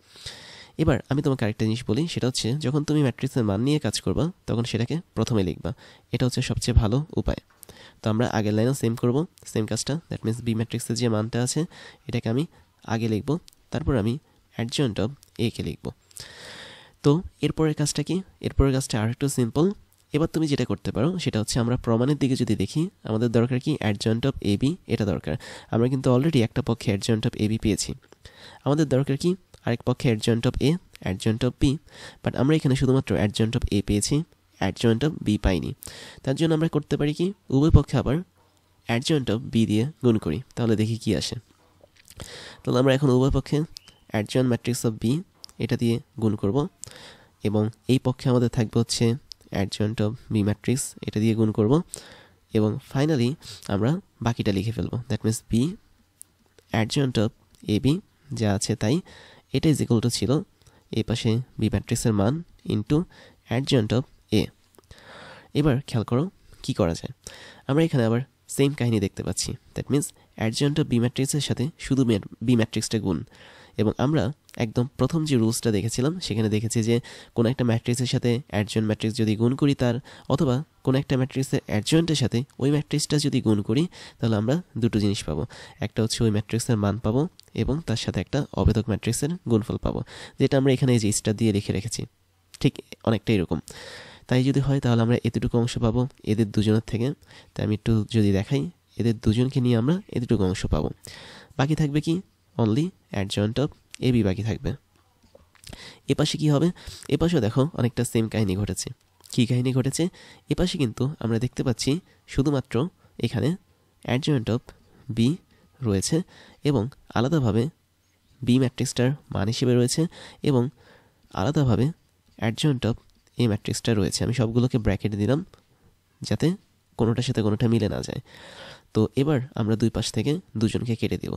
এবার আমি তোমাকে আরেকটা জিনিস বলি, সেটা হচ্ছে যখন তুমি ম্যাট্রিক্সের মান নিয়ে কাজ করবা তখন সেটাকে প্রথমে লিখবা, এটা হচ্ছে সবচেয়ে ভালো উপায়। তো আমরা আগের লাইনেও সেম করব, সেম কাজটা। দ্যাট মিনস বি ম্যাট্রিক্সের যে মানটা আছে এটাকে আমি আগে লিখব, তারপর আমি অ্যাডজয়েন্ট অফ এ কে লিখব। তো এরপরের কাজটা কি? এরপরের কাজটা আর একটু সিম্পল। এবার তুমি যেটা করতে পারো সেটা হচ্ছে আমরা প্রমাণের দিকে যদি দেখি, আমাদের দরকার কি অ্যাডজয়েন্ট অফ এ বি, এটা দরকার। আমরা কিন্তু অলরেডি একটা পক্ষে অ্যাডজয়েন্ট অফ এ বি পেয়েছি, আমাদের দরকার কি আরেক পক্ষে adjoint of A, adjoint of B. But আমরা এখানে শুধুমাত্র অ্যাডজয়েন্ট অফ এ পেয়েছি, অ্যাডজয়েন্ট অফ বি পাইনি। তার জন্য আমরা করতে পারি কি, উভয় পক্ষে আবার অ্যাডজয়েন্ট অফ বি দিয়ে গুণ করি, তাহলে দেখি কি আসে। তাহলে আমরা এখন উভয় পক্ষে অ্যাডজয়েন্ট ম্যাট্রিক্স অফ বি এটা দিয়ে গুণ করব, এবং এই পক্ষে আমাদের থাকবে হচ্ছে অ্যাডজয়েন্ট অফ বি ম্যাট্রিক্স, এটা দিয়ে গুণ করব, এবং ফাইনালি আমরা বাকিটা লিখে ফেলবো। That means B adjoint of A B যা আছে তাই, এটা ইজ ইকুয়াল টু ছিল এই পাশে বি ম্যাট্রিক্সের মান ইন্টু অ্যাডজয়েন্ট অফ এ। এবার খেয়াল করো কি করা যায়, আমরা এখানে আবার সেম কাহিনী দেখতে পাচ্ছি। That means adjoint of B ম্যাট্রিক্সের সাথে শুধু বি ম্যাট্রিক্সটা গুণ, এবং আমরা একদম প্রথম যে রুলসটা দেখেছিলাম সেখানে দেখেছি যে কোনো একটা ম্যাট্রিক্সের সাথে অ্যাডজয়েন্ট ম্যাট্রিক্স যদি গুণ করি তার, অথবা কোনো একটা ম্যাট্রিক্সের অ্যাডজয়েন্টের সাথে ওই ম্যাট্রিক্সটা যদি গুণ করি, তাহলে আমরা দুটো জিনিস পাবো। একটা হচ্ছে ওই ম্যাট্রিক্সের মান পাবো, এবং তার সাথে একটা অভেদক ম্যাট্রিক্সের গুণফল পাবো, যেটা আমরা এখানে এই যে স্টার দিয়ে লিখে রেখেছি, ঠিক অনেকটা এরকম। তাই যদি হয় তাহলে আমরা এতটুকু অংশ পাবো এদের দুজনের থেকে। তাই আমি একটু যদি দেখাই, এদের দুজনকে নিয়ে আমরা এতটুকু অংশ পাবো। বাকি থাকবে কি, only adjoint of A B বাকি থাকবে। এপাশে কি হবে, এপাশেও দেখো অনেকটা সেম কাহিনী ঘটেছে। কী কাহিনী ঘটেছে, এপাশে কিন্তু আমরা দেখতে পাচ্ছি শুধুমাত্র এখানে অ্যাডজয়েন্ট অফ বি রয়েছে, এবং আলাদাভাবে বি ম্যাট্রিক্সটার মান হিসেবে রয়েছে, এবং আলাদাভাবে অ্যাডজয়েন্ট অফ এই ম্যাট্রিক্সটা রয়েছে। আমি সবগুলোকে ব্র্যাকেটে দিলাম যাতে কোনোটার সাথে কোনোটা মিলে না যায়। তো এবার আমরা দুই পাশ থেকে দুজনকে কেটে দেব।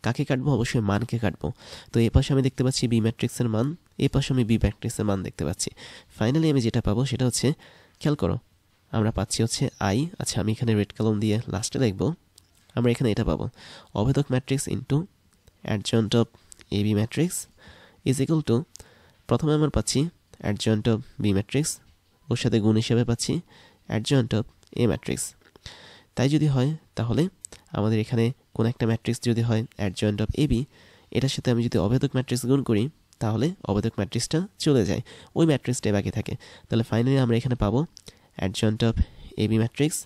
কাকে কাটবো? অবশ্যই মানকে কাটবো। তো এ পাশে আমি দেখতে পাচ্ছি বি ম্যাট্রিক্সের মান, এ পাশে আমি বি ম্যাট্রিক্সের মান দেখতে পাচ্ছি। ফাইনালি আমি যেটা পাবো সেটা হচ্ছে, খেয়াল করো, আমরা পাচ্ছি হচ্ছে আই। আচ্ছা, আমি এখানে রেড কলম দিয়ে লাস্টে লিখবো, আমরা এখানে এটা পাবো অভেদক matrix into adjoint of A B matrix is equal to, প্রথমে আমরা পাচ্ছি অ্যাডজয়েন্ট অফ বি ম্যাট্রিক্স, ওর সাথে গুণ হিসেবে পাচ্ছি অ্যাডজয়েন্ট অফ এ ম্যাট্রিক্স। তাই যদি হয় তাহলে আমাদের এখানে কোন একটা ম্যাট্রিক্স যদি হয় অ্যাডজয়েন্ট অফ এ বি, এটার সাথে আমি যদি অভেদক ম্যাট্রিক্স গুণ করি তাহলে অভেদক ম্যাট্রিক্সটা চলে যায়, ওই ম্যাট্রিক্সটাই বাকি থাকে। তাহলে ফাইনালি আমরা এখানে পাবো adjoint of A B matrix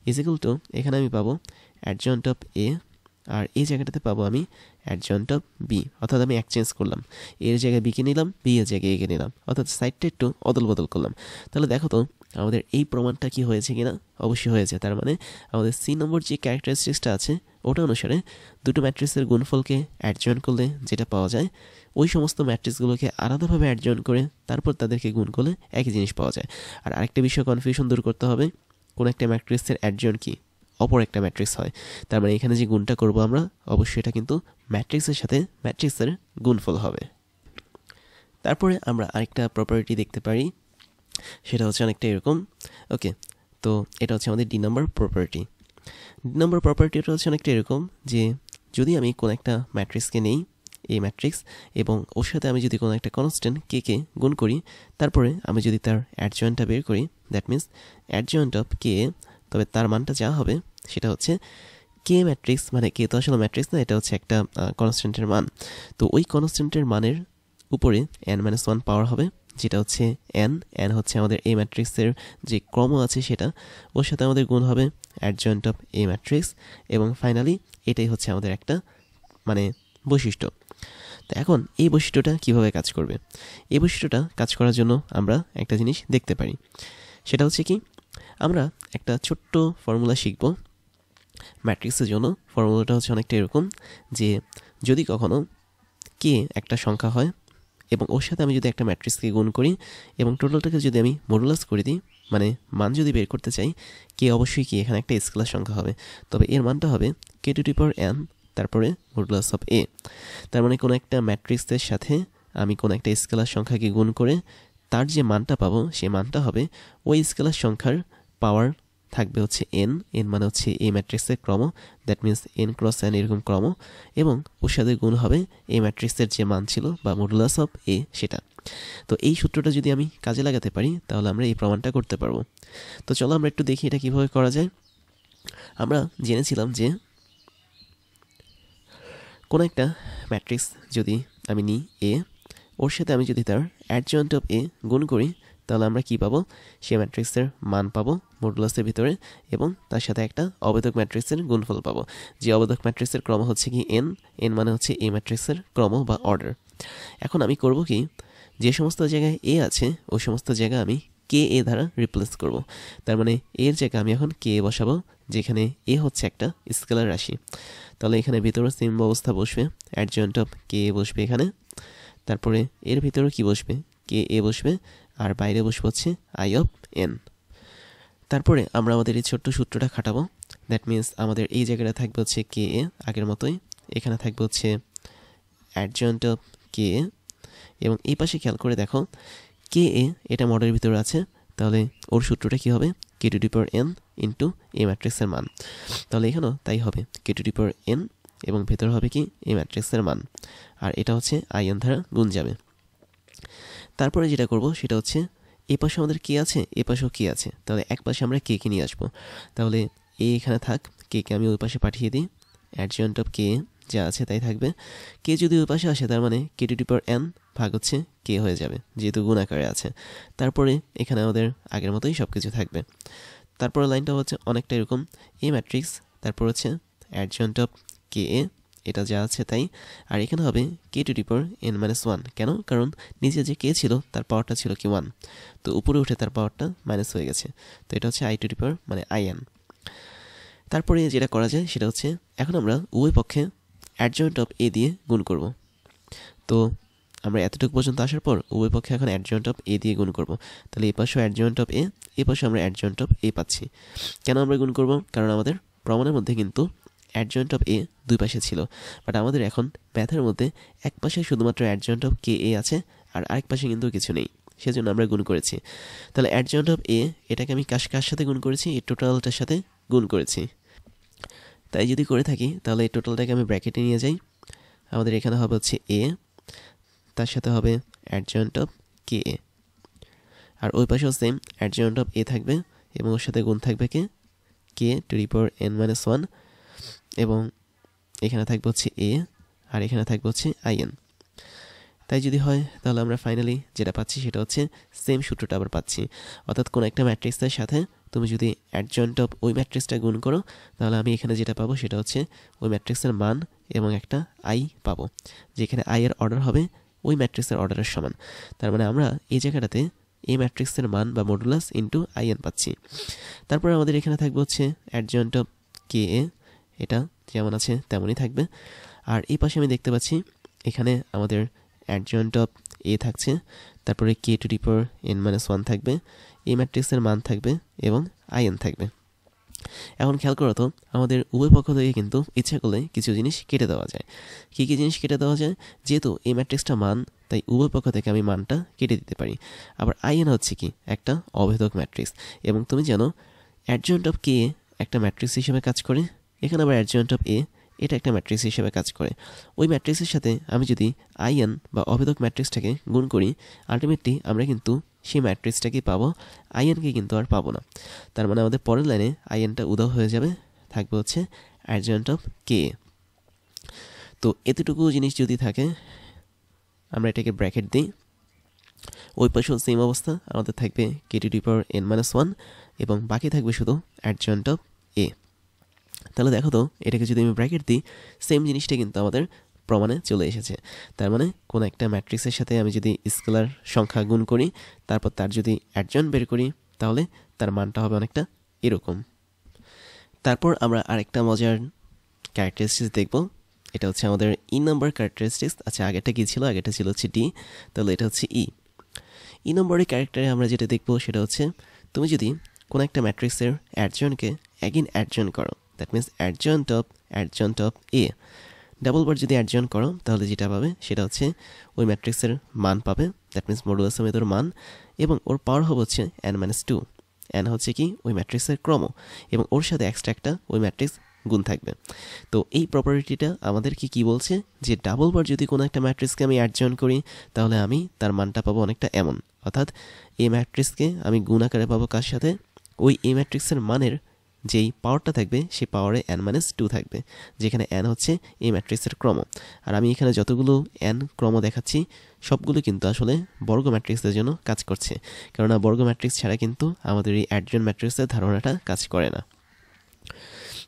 is equal to, এখানে আমি পাবো অ্যাডজয়েন্ট অফ এ, আর এই জায়গাটাতে পাবো আমি অ্যাডজয়েন্ট অফ বি। অর্থাৎ আমি এক্সচেঞ্জ করলাম, এর জায়গায় বিকে নিলাম, বি এর জায়গায় একে নিলাম, অর্থাৎ সাইডটা একটু অদল বদল করলাম। তাহলে দেখো তো আমাদের এই প্রমাণটা কি হয়েছে কিনা, অবশ্যই হয়েছে। তার মানে আমাদের সি নম্বর যে ক্যারেক্টারিস্টিক্সটা আছে ওটা অনুসারে দুটো ম্যাট্রিক্সের গুণফলকে অ্যাডজয়েন্ট করলে যেটা পাওয়া যায়, ওই সমস্ত ম্যাট্রিক্সগুলোকে আলাদাভাবে অ্যাডজয়েন্ট করে তারপর তাদেরকে গুণ করলে একই জিনিস পাওয়া যায়। আর আরেকটা বিষয় কনফিউশন দূর করতে হবে, কোন একটা ম্যাট্রিক্সের অ্যাডজয়েন্ট কি অপর একটা ম্যাট্রিক্স হয়। তার মানে এখানে যে গুণটা করব আমরা, অবশ্যই এটা কিন্তু ম্যাট্রিক্সের সাথে ম্যাট্রিক্সের গুণফল হবে। তারপরে আমরা আরেকটা প্রপার্টি দেখতে পারি, সেটা হচ্ছে অনেকটা এরকম। ওকে, তো এটা হচ্ছে আমাদের D number property. D number প্রপার্টিটা হচ্ছে অনেকটা এরকম যে যদি আমি কোনো একটা ম্যাট্রিক্সকে নেই, এই ম্যাট্রিক্স, এবং ওর সাথে আমি যদি কোনো একটা কনস্ট্যান্ট কে গুণ করি, তারপরে আমি যদি তার অ্যাডজয়েন্টটা বের করি, দ্যাট মিনস অ্যাডজয়েন্ট অফ কে, তবে তার মানটা যা হবে সেটা হচ্ছে কে ম্যাট্রিক্স, মানে কে তো আসলে ম্যাট্রিক্স না, এটা হচ্ছে একটা কনস্ট্যান্টের মান। তো ওই কনস্ট্যান্টের মানের উপরে n-1 পাওয়ার হবে, যেটা হচ্ছে n হচ্ছে আমাদের এই ম্যাট্রিক্সের যে ক্রম আছে সেটা, ওর সাথে আমাদের গুণ হবে অ্যাডজয়েন্ট অফ এ ম্যাট্রিক্স, এবং ফাইনালি এটাই হচ্ছে আমাদের একটা মানে বৈশিষ্ট্য। তো এখন এই বৈশিষ্ট্যটা কিভাবে কাজ করবে? এই বৈশিষ্ট্যটা কাজ করার জন্য আমরা একটা জিনিস দেখতে পারি, সেটা হচ্ছে কি, আমরা একটা ছোট্ট ফর্মুলা শিখব ম্যাট্রিক্সের জন্য। ফর্মুলাটা হচ্ছে অনেকটা এরকম যে যদি কখনো কে একটা সংখ্যা হয় এবং ওর সাথে আমি যদি একটা ম্যাট্রিক্সকে গুণ করি এবং টোটালটাকে যদি আমি মডুলাস করে দিই, মানে মান যদি বের করতে চাই, কে অবশ্যই কি এখানে একটা স্কেলার সংখ্যা হবে, তবে এর মানটা হবে K to the power n তারপরে মডুলাস অফ এ। তার মানে কোনো একটা ম্যাট্রিক্সের সাথে আমি কোন একটা স্কেলার সংখ্যাকে গুণ করে তার যে মানটা পাবো সেই মানটা হবে ওই স্কেলার সংখ্যার পাওয়ার থাকবে হচ্ছে এন মানে হচ্ছে এই ম্যাট্রিক্সের ক্রম, that means N cross N এরকম ক্রম, এবং ওর সাথে গুণ হবে এই ম্যাট্রিক্সের যে মান ছিল বা মডুলাস অফ এ সেটা। তো এই সূত্রটা যদি আমি কাজে লাগাতে পারি তাহলে আমরা এই প্রমাণটা করতে পারবো। তো চলো আমরা একটু দেখি এটা কিভাবে করা যায়। আমরা জেনেছিলাম যে কোনো একটা ম্যাট্রিক্স যদি আমি নিই এ, ওর সাথে আমি যদি তার অ্যাডজয়েন্ট অফ এ গুণ করি তাহলে আমরা কি পাবো, সেই ম্যাট্রিক্সের মান পাবো মডুলাসের ভিতরে, এবং তার সাথে একটা অবেদক ম্যাট্রিক্সের গুণফল পাবো। যে অবেদক ম্যাট্রিক্সের ক্রম হচ্ছে কি এন মানে হচ্ছে এই ম্যাট্রিক্সের ক্রম বা অর্ডার। এখন আমি করব কি, যে সমস্ত জায়গায় এ আছে ওই সমস্ত জায়গায় আমি কে এ দ্বারা রিপ্লেস করব। তার মানে এর জায়গায় আমি এখন কে এ বসাবো, যেখানে এ হচ্ছে একটা স্কেলার রাশি। তাহলে এখানে ভিতরে সেম অবস্থা বসবে, অ্যাডজয়েন্ট অফ কে এ বসবে এখানে, তারপরে এর ভিতরে কি বসবে, কে এ বসবে, আর বাইরে বসবে হচ্ছে আই অফ এন। তারপরে আমরা আমাদের এই ছোট্ট সূত্রটা খাটাবো, দ্যাট মিনস আমাদের এই জায়গাটা থাকবে হচ্ছে কে এ আগের মতোই, এখানে থাকবে হচ্ছে অ্যাডজয়েন্ট অফ কে এ, এবং এই পাশে খেয়াল করে দেখো কে এ এটা মডেলের ভিতরে আছে, তাহলে ওর সূত্রটা কি হবে, K to the power N into A ম্যাট্রিক্সের মান। তাহলে এখানেও তাই হবে, K to the power N এবং ভেতরে হবে কি এ ম্যাট্রিক্সের মান, আর এটা হচ্ছে আই এন দ্বারা গুণ যাবে। তারপরে যেটা করব সেটা হচ্ছে এ পাশে আমাদের কে আছে, এ পাশেও কে আছে, তাহলে এক পাশে আমরা কে কে নিয়ে আসবো। তাহলে এ এখানে থাক, কে কে আমি ওই পাশে পাঠিয়ে দিই, অ্যাডজয়েন্ট অফ কে যা আছে তাই থাকবে। কে যদি ওই পাশে আসে তার মানে কে টু দি পাওয়ার এন ভাগ হচ্ছে কে হয়ে যাবে, যেহেতু গুণ আকারে আছে। তারপরে এখানে আমাদের আগের মতোই সব কিছু থাকবে। তারপরে লাইনটা হচ্ছে অনেকটা এরকম, এ ম্যাট্রিক্স, তারপর হচ্ছে অ্যাডজয়েন্ট অফ কে এ এটা যা আছে তাই, আর এখানে হবে K to the power N minus one. কেন, কারণ নিচে যে কে ছিল তার পাওয়ারটা ছিল কি ওয়ান, তো উপরে উঠে তার পাওয়ারটা মাইনাস হয়ে গেছে, তো এটা হচ্ছে আই টু দি পাওয়ার মানে আই এন। তারপরে যেটা করা যায় সেটা হচ্ছে এখন আমরা উভয় পক্ষে অ্যাডজয়েন্ট অফ এ দিয়ে গুণ করব। তো আমরা এতটুকু পর্যন্ত আসার পর উভয় পক্ষে এখন অ্যাডজয়েন্ট অফ এ দিয়ে গুণ করব। তাহলে এই পাশেও অ্যাডজয়েন্ট অফ এ পাশে আমরা অ্যাডজয়েন্ট অফ এ পাচ্ছি। কেন আমরা গুণ করব, কারণ আমাদের প্রমাণের মধ্যে কিন্তু অ্যাডজয়েন্ট অফ এ দুই পাশে ছিল, বাট আমাদের এখন ম্যাথের মধ্যে এক পাশে শুধুমাত্র অ্যাডজয়েন্ট অফ কে এ আছে, আর আরেক পাশে কিন্তু কিছু নেই, সেজন্য আমরা গুণ করেছি। তাহলে অ্যাডজয়েন্ট অফ এ এটাকে আমি কার সাথে গুণ করেছি, এই টোটালটার সাথে গুণ করেছি। তাই যদি করে থাকি তাহলে এই টোটালটাকে আমি ব্র্যাকেটে নিয়ে যাই, আমাদের এখানে হবে হচ্ছে এ, তার সাথে হবে অ্যাডজয়েন্ট অফ কে এ, আর ওই পাশেও সেম অ্যাডজয়েন্ট অফ এ থাকবে এবং ওর সাথে গুণ থাকবে K to the power N minus one, এবং এখানে থাকবে হচ্ছে এ, আর এখানে থাকবে হচ্ছে আই এন। তাই যদি হয় তাহলে আমরা ফাইনালি যেটা পাচ্ছি সেটা হচ্ছে সেম সূত্রটা আবার পাচ্ছি, অর্থাৎ কোনো একটা ম্যাট্রিক্সের সাথে তুমি যদি অ্যাডজয়েন্ট অফ ওই ম্যাট্রিক্সটা গুণ করো তাহলে আমি এখানে যেটা পাবো সেটা হচ্ছে ওই ম্যাট্রিক্সের মান এবং একটা আই পাবো, যেখানে আই এর অর্ডার হবে ওই ম্যাট্রিক্সের অর্ডারের সমান। তার মানে আমরা এই জায়গাটাতে এই ম্যাট্রিক্সের মান বা মডুলাস ইন্টু আই এন পাচ্ছি। তারপরে আমাদের এখানে থাকবে হচ্ছে অ্যাডজয়েন্ট অফ কে এ, এটা যেমন আছে তেমনই থাকবে, আর এই পাশে আমি দেখতে পাচ্ছি এখানে আমাদের অ্যাডজয়েন্ট অফ এ থাকছে, তারপরে K to the power N minus one থাকবে, এই ম্যাট্রিক্সের মান থাকবে এবং আই এন থাকবে। এখন খেয়াল করো তো আমাদের উভয় পক্ষ থেকে কিন্তু ইচ্ছা করলে কিছু জিনিস কেটে দেওয়া যায়। কী কী জিনিস কেটে দেওয়া যায়, যেহেতু এই ম্যাট্রিক্সটা মান তাই উভয় পক্ষ থেকে আমি মানটা কেটে দিতে পারি। আবার আই এন হচ্ছে কি একটা অভেদক ম্যাট্রিক্স, এবং তুমি জানো অ্যাডজয়েন্ট অফ কে একটা ম্যাট্রিক্স হিসেবে কাজ করে, এখানে আবার অ্যাডজয়েন্ট অফ এ এটা একটা ম্যাট্রিক্স হিসেবে কাজ করে। ওই ম্যাট্রিক্সের সাথে আমি যদি আই এন বা অভেদক ম্যাট্রিক্সটাকে গুণ করি আলটিমেটলি আমরা কিন্তু সেই ম্যাট্রিক্সটাকে পাবো, আই এনকে কিন্তু আর পাবো না। তার মানে আমাদের পরের লাইনে আই এনটা উধাও হয়ে যাবে, থাকবে হচ্ছে অ্যাডজয়েন্ট অফ কে। তো এতটুকু জিনিস যদি থাকে আমরা এটাকে ব্র্যাকেট দিই, ওই পাশেও সেম অবস্থা, আমাদের থাকবে K to the power N minus one এবং বাকি থাকবে শুধু অ্যাডজয়েন্ট অফ এ। তাহলে দেখো তো এটাকে যদি আমি ব্র্যাকেট দিই সেম জিনিসটা কিন্তু আমাদের প্রমাণে চলে এসেছে। তার মানে কোনো একটা ম্যাট্রিক্সের সাথে আমি যদি স্কেলার সংখ্যা গুণ করি তারপর তার যদি অ্যাডজয়েন্ট বের করি তাহলে তার মানটা হবে অনেকটা এরকম। তারপর আমরা আরেকটা মজার ক্যারেক্টারিস্টিক্স দেখব, এটা হচ্ছে আমাদের ই নাম্বার ক্যারেক্টারিস্টিক্স। আচ্ছা আগেরটা কী ছিল, আগেরটা ছিল হচ্ছে ডি, তাহলে এটা হচ্ছে ই নম্বরের ক্যারেক্টারে আমরা যেটা দেখব সেটা হচ্ছে তুমি যদি কোনো একটা ম্যাট্রিক্সের অ্যাডজয়েন্টকে অ্যাগেন অ্যাডজয়েন্ট করো, that means adjoint of A double বার যদি অ্যাডজয়েন্ট করো তাহলে যেটা পাবে সেটা হচ্ছে ওই ম্যাট্রিক্সের মান পাবে, দ্যাট মিনস মডুলাস সমেত ওর মান, এবং ওর পাওয়ার হবে হচ্ছে n-2। n হচ্ছে কি ওই ম্যাট্রিক্সের ক্রম, এবং ওর সাথে এক্সট্রা একটা ওই ম্যাট্রিক্স গুণ থাকবে। তো এই প্রপার্টিটা আমাদেরকে কি বলছে, যে ডাবল বার যদি কোনো একটা ম্যাট্রিক্সকে আমি অ্যাডজয়েন্ট করি তাহলে আমি তার মানটা পাবো অনেকটা এমন, অর্থাৎ এই ম্যাট্রিক্সকে আমি গুণ আকারে পাবো কার সাথে, ওই এই ম্যাট্রিক্সের মানের যেই পাওয়ারটা থাকবে সেই পাওয়ারে n-2 থাকবে, যেখানে n হচ্ছে এই ম্যাট্রিক্সের ক্রম। আর আমি এখানে যতগুলো n ক্রম দেখাচ্ছি সবগুলো কিন্তু আসলে বর্গ ম্যাট্রিক্সের জন্য কাজ করছে, কেননা বর্গ ম্যাট্রিক্স ছাড়া কিন্তু আমাদের এই অ্যাডজয়েন্ট ম্যাট্রিক্সের ধারণাটা কাজ করে না।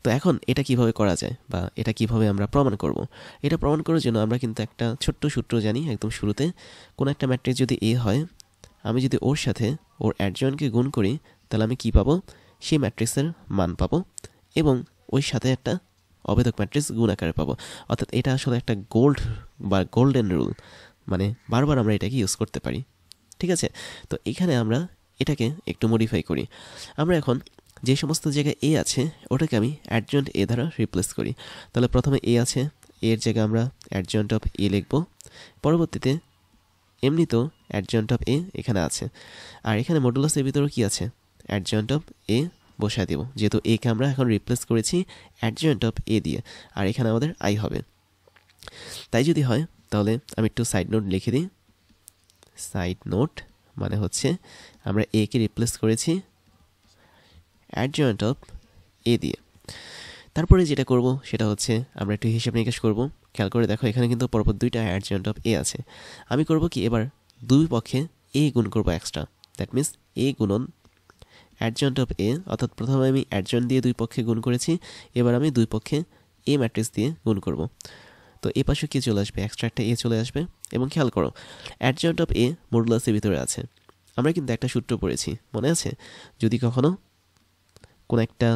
তো এখন এটা কিভাবে করা যায় বা এটা কিভাবে আমরা প্রমাণ করব? এটা প্রমাণ করার জন্য আমরা কিন্তু একটা ছোট্ট সূত্র জানি একদম শুরুতে। কোনো একটা ম্যাট্রিক্স যদি এ হয়, আমি যদি ওর সাথে ওর অ্যাডজয়েন্টকে গুণ করি তাহলে আমি কি পাবো, সেই ম্যাট্রিক্সের মান পাবো, এবং ওই সাথে একটা অভেদক ম্যাট্রিক্স গুণ আকারে পাবো। অর্থাৎ এটা আসলে একটা গোল্ড বা গোল্ডেন রুল, মানে বারবার আমরা এটাকে ইউজ করতে পারি। ঠিক আছে, তো এখানে আমরা এটাকে একটু মডিফাই করি। আমরা এখন যে সমস্ত জায়গায় এ আছে ওটাকে আমি অ্যাডজয়েন্ট এ দ্বারা রিপ্লেস করি। তাহলে প্রথমে এ আছে, এর জায়গায় আমরা অ্যাডজয়েন্ট অফ এ লিখব। পরবর্তীতে এমনিতেও অ্যাডজয়েন্ট অফ এ এখানে আছে, আর এখানে মডুলাসের ভিতরেও কি আছে, অ্যাডজয়েন্ট অফ এ বসায় দেব, যেহেতু একে আমরা এখন রিপ্লেস করেছি অ্যাডজয়েন্ট অফ এ দিয়ে, আর এখানে আমাদের আই হবে। তাই যদি হয় তাহলে আমি একটু সাইড নোট লিখে দিই। সাইড নোট মানে হচ্ছে আমরা এ কে রিপ্লেস করেছি অ্যাডজয়েন্ট অফ এ দিয়ে। তারপরে যেটা করব সেটা হচ্ছে আমরা একটু হিসাব নিকাশ করব। খেয়াল করে দেখো এখানে কিন্তু পরপর দুইটা অ্যাডজয়েন্ট অফ এ আছে। আমি করব কি, এবার দুই পক্ষে এ গুণ করব এক্সট্রা, দ্যাট মিনস এ গুণন অ্যাডজয়েন্ট অফ এ, অর্থাৎ প্রথমে আমি অ্যাডজয়েন্ট দিয়ে দুই পক্ষে গুণ করেছি, এবার আমি দুই পক্ষে এ ম্যাট্রিক্স দিয়ে গুণ করব। তো এ পাশে কি চলে আসবে, এক্সট্রা একটা এ চলে আসবে। এবং খেয়াল করো অ্যাডজয়েন্ট অফ এ মডুলাসের ভিতরে আছে। আমরা কিন্তু একটা সূত্র পড়েছি, মনে আছে? যদি কখনো কোন একটা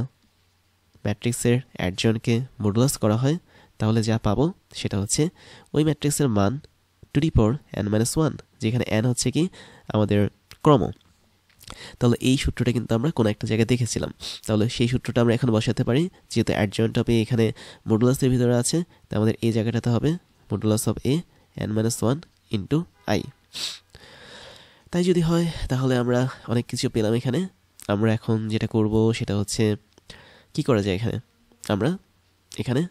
ম্যাট্রিক্সের অ্যাডজয়েন্টকে মডুলাস করা হয় তাহলে যা পাবো সেটা হচ্ছে ওই ম্যাট্রিক্সের মান টু দি পাওয়ার n-1, যেখানে n হচ্ছে কি আমাদের ক্রম। তাহলে এই সূত্রটা কিন্তু আমরা কোনো একটা জায়গায় দেখেছিলাম, তাহলে সেই সূত্রটা আমরা এখন বসাতে পারি। যেহেতু অ্যাডজয়েন্ট অফ এ এখানে মডুলাসের ভিতরে আছে, তাই আমাদের এই জায়গাটাতে হবে modulus of A n-1 into I. তাই যদি হয় তাহলে আমরা অনেক কিছু পেলাম এখানে। আমরা এখন যেটা করব সেটা হচ্ছে কি করা যায়, আমরা এখানে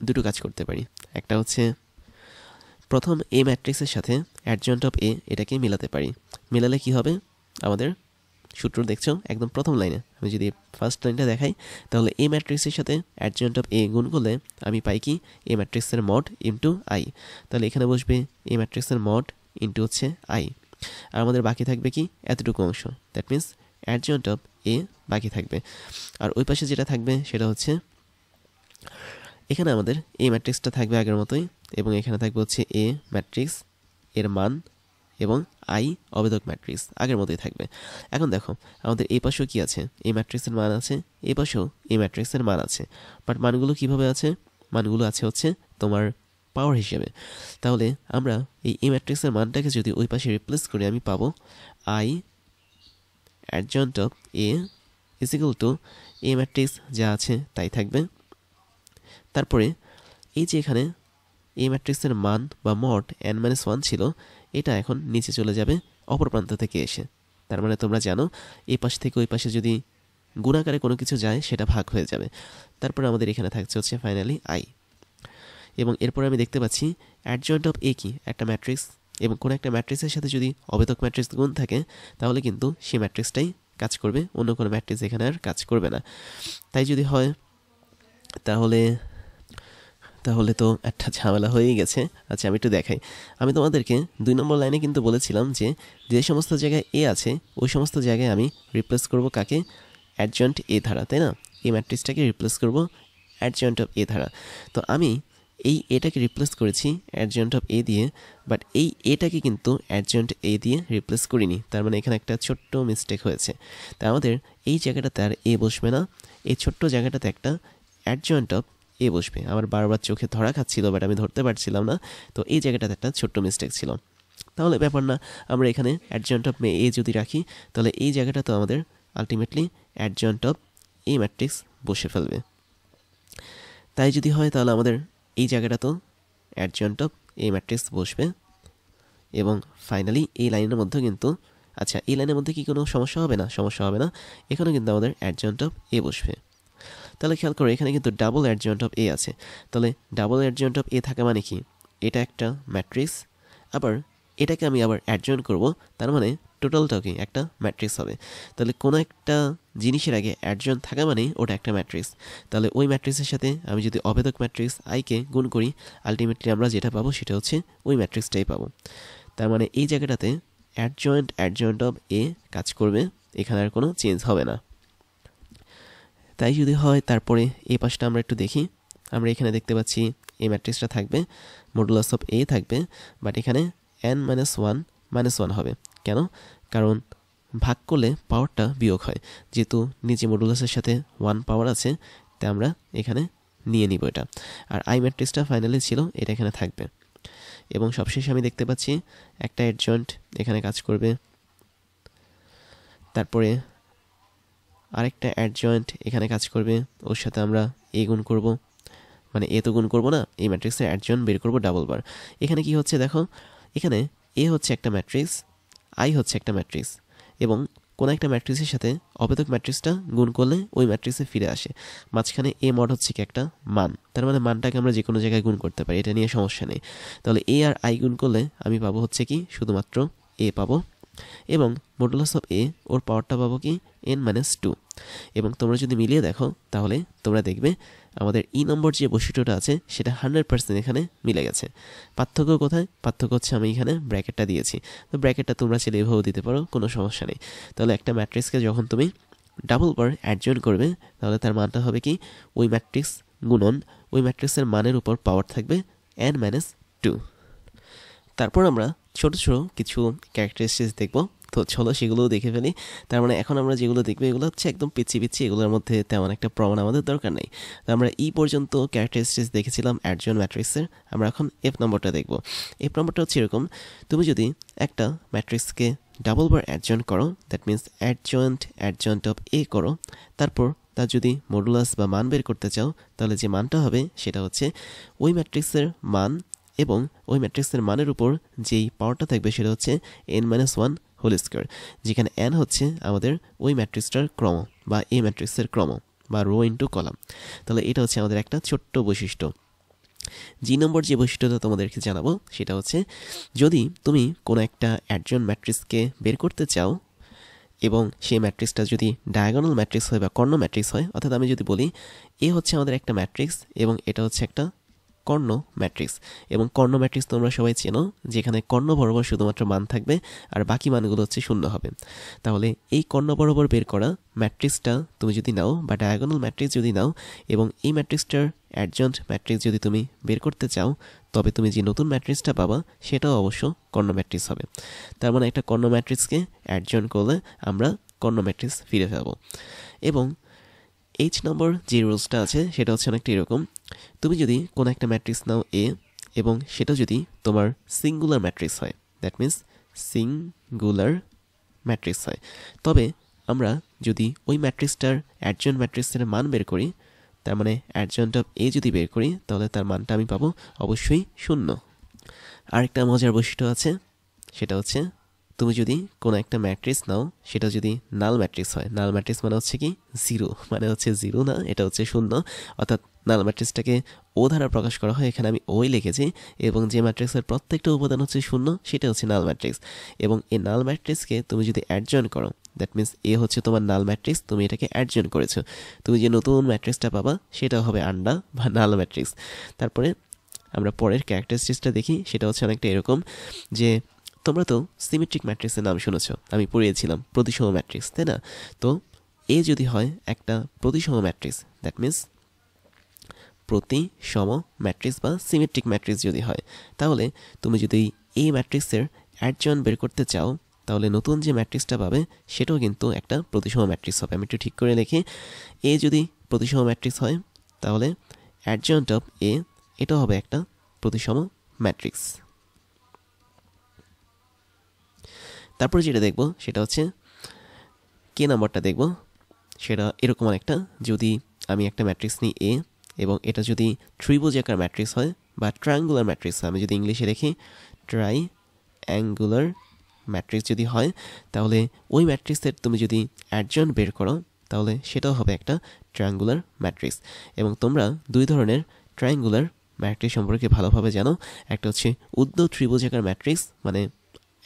দুটো কাজ করতে পারি। একটা হচ্ছে প্রথম এ ম্যাট্রিক্সের সাথে অ্যাডজয়েন্ট অফ এ এটাকে মিলাতে পারি। মেলালে কি হবে, আমাদের সূত্র দেখছো একদম প্রথম লাইনে, আমি যদি ফার্স্ট লাইনটা দেখাই তাহলে এ ম্যাট্রিক্সের সাথে অ্যাডজয়েন্ট অফ এ গুণ করলে আমি পাই কি, এ ম্যাট্রিক্সের মড ইন্টু আই। তাহলে এখানে বসবে এ ম্যাট্রিক্সের মড ইন্টু হচ্ছে আই, আর আমাদের বাকি থাকবে কি এতটুকু অংশ, দ্যাট মিনস অ্যাডজয়েন্ট অফ এ বাকি থাকবে। আর ওই পাশে যেটা থাকবে সেটা হচ্ছে এখানে আমাদের এ ম্যাট্রিক্সটা থাকবে আগের মতোই, এবং এখানে থাকবে হচ্ছে এ ম্যাট্রিক্স এর মান এবং আই অবেদক ম্যাট্রিক্স আগের মতোই থাকবে। এখন দেখো আমাদের এই পাশেও কি আছে, এই ম্যাট্রিক্সের মান আছে, এই পাশেও এই ম্যাট্রিক্সের মান আছে, বাট মানগুলো কিভাবে আছে, মানগুলো আছে হচ্ছে তোমার পাওয়ার হিসেবে। তাহলে আমরা এই ম্যাট্রিক্সের মানটাকে যদি ওই পাশে রিপ্লেস করি আমি পাবো I adjoint of A is equal two A matrix যা আছে তাই থাকবে। তারপরে এই যে এখানে এ ম্যাট্রিক্সের মান বা মড n-1 ছিল, এটা এখন নিচে চলে যাবে অপর প্রান্ত থেকে এসে। তার মানে তোমরা জানো এই পাশ থেকে ওই পাশে যদি গুণাকারে কোনো কিছু যায় সেটা ভাগ হয়ে যাবে। তারপরে আমাদের এখানে থাকছে হচ্ছে ফাইনালি আই। এবং এরপরে আমি দেখতে পাচ্ছি অ্যাডজয়েন্ট অফ এ কি একটা ম্যাট্রিক্স, এবং কোনো একটা ম্যাট্রিক্সের সাথে যদি অভেদক ম্যাট্রিক্স গুণ থাকে তাহলে কিন্তু সেই ম্যাট্রিক্সটাই কাজ করবে, অন্য কোনো ম্যাট্রিক্স এখানে আর কাজ করবে না। তাই যদি হয় তাহলে তাহলে তো একটা ঝামেলা হয়েই গেছে। আচ্ছা আমি একটু দেখাই। আমি তোমাদেরকে 2 নম্বর লাইনে কিন্তু বলেছিলাম যে যে সমস্ত জায়গায় এ আছে ওই সমস্ত জায়গায় আমি রিপ্লেস করব কাকে, অ্যাডজয়েন্ট এ ধারা, তাই না? এই ম্যাট্রিক্সটাকে রিপ্লেস করব অ্যাডজয়েন্ট অফ এ ধারা। তো আমি এই এটাকে রিপ্লেস করেছি অ্যাডজয়েন্ট অফ এ দিয়ে, বাট এই এটাকে কিন্তু অ্যাডজয়েন্ট এ দিয়ে রিপ্লেস করিনি। তার মানে এখানে একটা ছোট্ট মিস্টেক হয়েছে। তাই আমাদের এই জায়গাটাতে আর এ বসবে না, এই ছোট্ট জায়গাটাতে একটা অ্যাডজয়েন্ট অফ এ বসবে। আমার বারবার চোখে ধরা খাচ্ছিল, বাট আমি ধরতে পারছিলাম না। তো এই জায়গাটাতে একটা ছোট্ট মিস্টেক ছিল। তাহলে ব্যাপার না, আমরা এখানে অ্যাডজয়েন্ট অফ এ যদি রাখি তাহলে এই জায়গাটা তো আমাদের ultimately adjoint of A matrix বসে ফেলবে। তাই যদি হয় তাহলে আমাদের এই জায়গাটা তো অ্যাডজয়েন্ট অফ এ ম্যাট্রিক্স বসবে এবং ফাইনালি এই লাইনের মধ্যে কিন্তু আচ্ছা এই লাইনের মধ্যে কি কোনো সমস্যা হবে না? সমস্যা হবে না। এখানে কিন্তু আমাদের অ্যাডজয়েন্ট অফ এ বসবে। তাহলে খেয়াল করো এখানে কিন্তু ডাবল অ্যাডজয়েন্ট অফ এ আছে। তাহলে ডাবল অ্যাডজয়েন্ট অফ এ থাকা মানে কি? এটা একটা ম্যাট্রিক্স, আবার এটাকে আমি আবার অ্যাডজয়েন্ট করব, তার মানে টোটালটাও কি একটা ম্যাট্রিক্স হবে। তাহলে কোনো একটা জিনিসের আগে অ্যাডজয়েন্ট থাকা মানে ওটা একটা ম্যাট্রিক্স। তাহলে ওই ম্যাট্রিক্সের সাথে আমি যদি অভেদক ম্যাট্রিক্স আইকে গুণ করি, আলটিমেটলি আমরা যেটা পাবো সেটা হচ্ছে ওই ম্যাট্রিক্সটাই পাবো। তার মানে এই জায়গাটাতে অ্যাডজয়েন্ট অফ এ কাজ করবে, এখানে আর কোনো চেঞ্জ হবে না। তাই যদি হয় তারপরে এই পাশটা আমরা একটু দেখি। আমরা এখানে দেখতে পাচ্ছি এই ম্যাট্রিক্সটা থাকবে, মডুলাস অফ এ থাকবে, বাট এখানে n-1 হবে। কেন? কারণ ভাগ করলে পাওয়ারটা বিয়োগ হয়, যেহেতু নিচে মডুলাসের সাথে 1 পাওয়ার আছে, তাই আমরা এখানে নিয়ে নিব এটা। আর আই ম্যাট্রিক্সটা ফাইনালি ছিল, এটা এখানে থাকবে। এবং সবশেষে আমি দেখতে পাচ্ছি একটা অ্যাডজয়েন্ট এখানে কাজ করবে, তারপরে আরেকটা অ্যাডজয়েন্ট এখানে কাজ করবে, ওর সাথে আমরা এ গুণ করব, মানে এ তো গুণ করবো না, এই ম্যাট্রিক্সের অ্যাডজয়েন্ট বের করবো ডাবল বার। এখানে কি হচ্ছে দেখো, এখানে এ হচ্ছে একটা ম্যাট্রিক্স, আই হচ্ছে একটা ম্যাট্রিক্স, এবং কোনো একটা ম্যাট্রিক্সের সাথে অভেদক ম্যাট্রিক্সটা গুণ করলে ওই ম্যাট্রিক্সে ফিরে আসে। মাঝখানে এ মড হচ্ছে কি একটা মান, তার মানে মানটাকে আমরা যে কোনো জায়গায় গুণ করতে পারি, এটা নিয়ে সমস্যা নেই। তাহলে এ আর আই গুণ করলে আমি পাবো হচ্ছে কি শুধুমাত্র এ পাবো, এবং মডুলাস অফ এ ওর পাওয়ারটা পাবো কি n-2। এবং তোমরা যদি মিলিয়ে দেখো তাহলে তোমরা দেখবে আমাদের ই নম্বর যে বৈশিষ্ট্যটা আছে সেটা 100% এখানে মিলে গেছে। পার্থক্য কোথায়? পার্থক্য হচ্ছে আমি এখানে ব্র্যাকেটটা দিয়েছি, তো ব্র্যাকেটটা তোমরা চাইলে এভাবেও দিতে পারো, কোনো সমস্যা নেই। তাহলে একটা ম্যাট্রিক্সকে যখন তুমি ডাবল বার অ্যাডজয়েন্ট করবে, তাহলে তার মানটা হবে কি ওই ম্যাট্রিক্স গুণন ওই ম্যাট্রিক্সের মানের উপর পাওয়ার থাকবে n-2। তারপর আমরা ছোট ছোট কিছু ক্যারেক্টারিস্টিক্স দেখব, তো চলো সেগুলোও দেখে ফেলি। তার মানে এখন আমরা যেগুলো দেখবো এগুলো হচ্ছে একদম পিচ্ছি পিচ্ছি, এগুলোর মধ্যে তেমন একটা প্রমাণ আমাদের দরকার নেই। তো আমরা ই পর্যন্ত ক্যারেক্টারিস্টিক্স দেখেছিলাম অ্যাডজয়েন্ট ম্যাট্রিক্সের, আমরা এখন এফ নম্বরটা দেখব। এফ নম্বরটা হচ্ছে এরকম, তুমি যদি একটা ম্যাট্রিক্সকে ডাবল বার অ্যাডজয়েন্ট করো, দ্যাট মিনস অ্যাডজয়েন্ট অফ এ করো, তারপর তার যদি মডুলাস বা মান বের করতে চাও, তাহলে যে মানটা হবে সেটা হচ্ছে ওই ম্যাট্রিক্সের মান, এবং ওই ম্যাট্রিক্সের মানের উপর যেই পাওয়ারটা থাকবে সেটা হচ্ছে n-1 হোল স্কয়ার, যেখানে n হচ্ছে আমাদের ওই ম্যাট্রিক্সটার ক্রম বা এই ম্যাট্রিক্সের ক্রম বা রো ইন্টু কলাম। তাহলে এটা হচ্ছে আমাদের একটা ছোট্ট বৈশিষ্ট্য। জি নম্বর যে বৈশিষ্ট্যটা তোমাদেরকে জানাবো সেটা হচ্ছে, যদি তুমি কোনো একটা অ্যাডজয়েন্ট ম্যাট্রিক্সকে বের করতে চাও এবং সেই ম্যাট্রিক্সটা যদি ডায়াগোনাল ম্যাট্রিক্স হয় বা কর্ণ ম্যাট্রিক্স হয়, অর্থাৎ আমি যদি বলি এ হচ্ছে আমাদের একটা ম্যাট্রিক্স এবং এটা হচ্ছে একটা কর্ণ ম্যাট্রিক্স, এবং কর্ণ ম্যাট্রিক্স তোমরা সবাই চেনো, যেখানে কর্ণ বরাবর শুধুমাত্র মান থাকবে আর বাকি মানগুলো হচ্ছে শূন্য হবে। তাহলে এই কর্ণ বরাবর বের করা ম্যাট্রিক্সটা তুমি যদি নাও বা ডায়াগোনাল ম্যাট্রিক্স যদি নাও, এবং এই ম্যাট্রিক্সটার অ্যাডজয়েন্ট ম্যাট্রিক্স যদি তুমি বের করতে চাও, তবে তুমি যে নতুন ম্যাট্রিক্সটা পাবা সেটাও অবশ্য কর্ণ ম্যাট্রিক্স হবে। তার মানে একটা কর্ণ ম্যাট্রিক্সকে অ্যাডজয়েন্ট করলে আমরা কর্ণ ম্যাট্রিক্স ফিরে পাবো। এবং এইচ নম্বর যে রুলসটা আছে সেটা হচ্ছে অনেকটা এরকম, তুমি যদি কোনো একটা ম্যাট্রিক্স নাও এ, এবং সেটা যদি তোমার সিঙ্গুলার ম্যাট্রিক্স হয়, দ্যাট মিন্স সিঙ্গুলার ম্যাট্রিক্স হয়, তবে আমরা যদি ওই ম্যাট্রিক্সটার অ্যাডজয়েন্ট ম্যাট্রিক্সের মান বের করি, তার মানে অ্যাডজয়েন্ট অফ এ যদি বের করি, তাহলে তার মানটা আমি পাবো অবশ্যই শূন্য। আরেকটা মজার বৈশিষ্ট্য আছে, সেটা হচ্ছে তুমি যদি কোনো একটা ম্যাট্রিক্স নাও, সেটা যদি নাল ম্যাট্রিক্স হয়, নাল ম্যাট্রিক্স মানে হচ্ছে কি জিরো, মানে হচ্ছে জিরো না, এটা হচ্ছে শূন্য, অর্থাৎ নাল ম্যাট্রিক্সটাকে ও দ্বারা প্রকাশ করা হয়, এখানে আমি ওই লিখেছি, এবং যে ম্যাট্রিক্সের প্রত্যেকটা উপাদান হচ্ছে শূন্য সেটা হচ্ছে নাল ম্যাট্রিক্স। এবং এই নাল ম্যাট্রিক্সকে তুমি যদি অ্যাডজয়েন্ট করো, দ্যাট মিন্স এ হচ্ছে তোমার নাল ম্যাট্রিক্স, তুমি এটাকে অ্যাডজয়েন্ট করেছো, তুমি যে নতুন ম্যাট্রিক্সটা পাবা সেটা হবে আন্ডা বা নাল ম্যাট্রিক্স। তারপরে আমরা পরের ক্যারেক্টারিস্টিক্সটা দেখি, সেটা হচ্ছে অনেকটা এরকম যে তোমরা তো সিমেট্রিক ম্যাট্রিক্সের নাম শুনেছ, আমি পড়িয়েছিলাম প্রতিসম ম্যাট্রিক্স, তাই না? তো এ যদি হয় একটা প্রতিসম ম্যাট্রিক্স, দ্যাট মিন্স প্রতিসম ম্যাট্রিক্স বা সিমেট্রিক ম্যাট্রিক্স যদি হয়, তাহলে তুমি যদি এই ম্যাট্রিক্সের অ্যাডজয়েন্ট বের করতে চাও, তাহলে নতুন যে ম্যাট্রিক্সটা পাবে সেটাও কিন্তু একটা প্রতিসম ম্যাট্রিক্স হবে। আমি একটু ঠিক করে লিখি, এ যদি প্রতিসম ম্যাট্রিক্স হয়, তাহলে অ্যাডজয়েন্ট অফ এ এটা হবে একটা প্রতিসম ম্যাট্রিক্স। তারপরে যেটা দেখব সেটা হচ্ছে কে নাম্বারটা দেখব, সেটা এরকম একটা, যদি আমি একটা ম্যাট্রিক্স নিই এ, এবং এটা যদি ত্রিভুজাকার ম্যাট্রিক্স হয় বা ট্রায়াঙ্গুলার ম্যাট্রিক্স হয়, আমি যদি ইংলিশে দেখি ট্রাইঅ্যাঙ্গুলার ম্যাট্রিক্স যদি হয়, তাহলে ওই ম্যাট্রিক্সের তুমি যদি অ্যাডজয়েন্ট বের করো তাহলে সেটাও হবে একটা ট্রায়াঙ্গুলার ম্যাট্রিক্স। এবং তোমরা দুই ধরনের ট্রায়াঙ্গুলার ম্যাট্রিক্স সম্পর্কে ভালোভাবে জানো, একটা হচ্ছে ঊর্ধ্ব ত্রিভুজাকার ম্যাট্রিক্স, মানে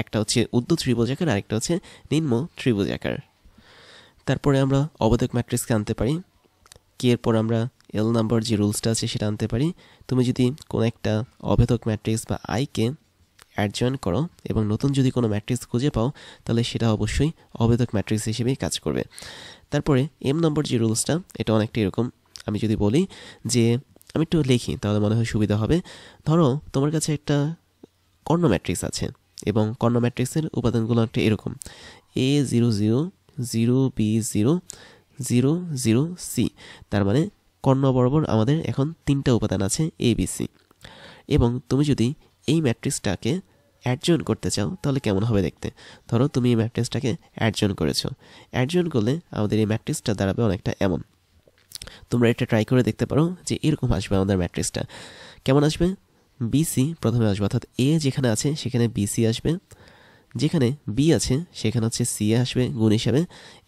একটা হচ্ছে ঊর্ধ্ব ত্রিভুজাকার, আরেকটা হচ্ছে নিম্ন ত্রিভুজাকার। তারপরে আমরা অবেধক ম্যাট্রিক্সকে আনতে পারি, কি এরপর আমরা এল নাম্বার যে রুলসটা আছে সেটা আনতে পারি। তুমি যদি কোনো একটা অবেধক ম্যাট্রিক্স বা আইকে অ্যাডজয়েন্ট করো এবং নতুন যদি কোনো ম্যাট্রিক্স খুঁজে পাও তাহলে সেটা অবশ্যই অবেধক ম্যাট্রিক্স হিসেবেই কাজ করবে। তারপরে এম নম্বর যে রুলসটা, এটা অনেকটা এরকম। আমি যদি বলি যে, আমি একটু লিখি তাহলে মনে হয় সুবিধা হবে। ধরো তোমার কাছে একটা কর্ণ ম্যাট্রিক্স আছে এবং কর্ণ ম্যাট্রিক্সের উপাদানগুলো একটা এরকম A00 0B0 0 0 C। তার মানে কর্ণ বরাবর আমাদের এখন 3টা উপাদান আছে ABC। এবং তুমি যদি এই ম্যাট্রিক্সটাকে অ্যাডজয়েন্ট করতে চাও তাহলে কেমন হবে দেখতে। ধরো তুমি এই ম্যাট্রিক্সটাকে অ্যাডজয়েন্ট করেছো, অ্যাডজয়েন্ট করলে আমাদের এই ম্যাট্রিক্সটা দাঁড়াবে অনেকটা এমন। তোমরা এটা ট্রাই করে দেখতে পারো যে এরকম আসবে আমাদের ম্যাট্রিক্সটা। কেমন আসবে? বিসি প্রথমে আসবে, অর্থাৎ এ যেখানে আছে সেখানে বিসি আসবে, যেখানে বি আছে সেখানে হচ্ছে সি আসবে গুণ হিসেবে,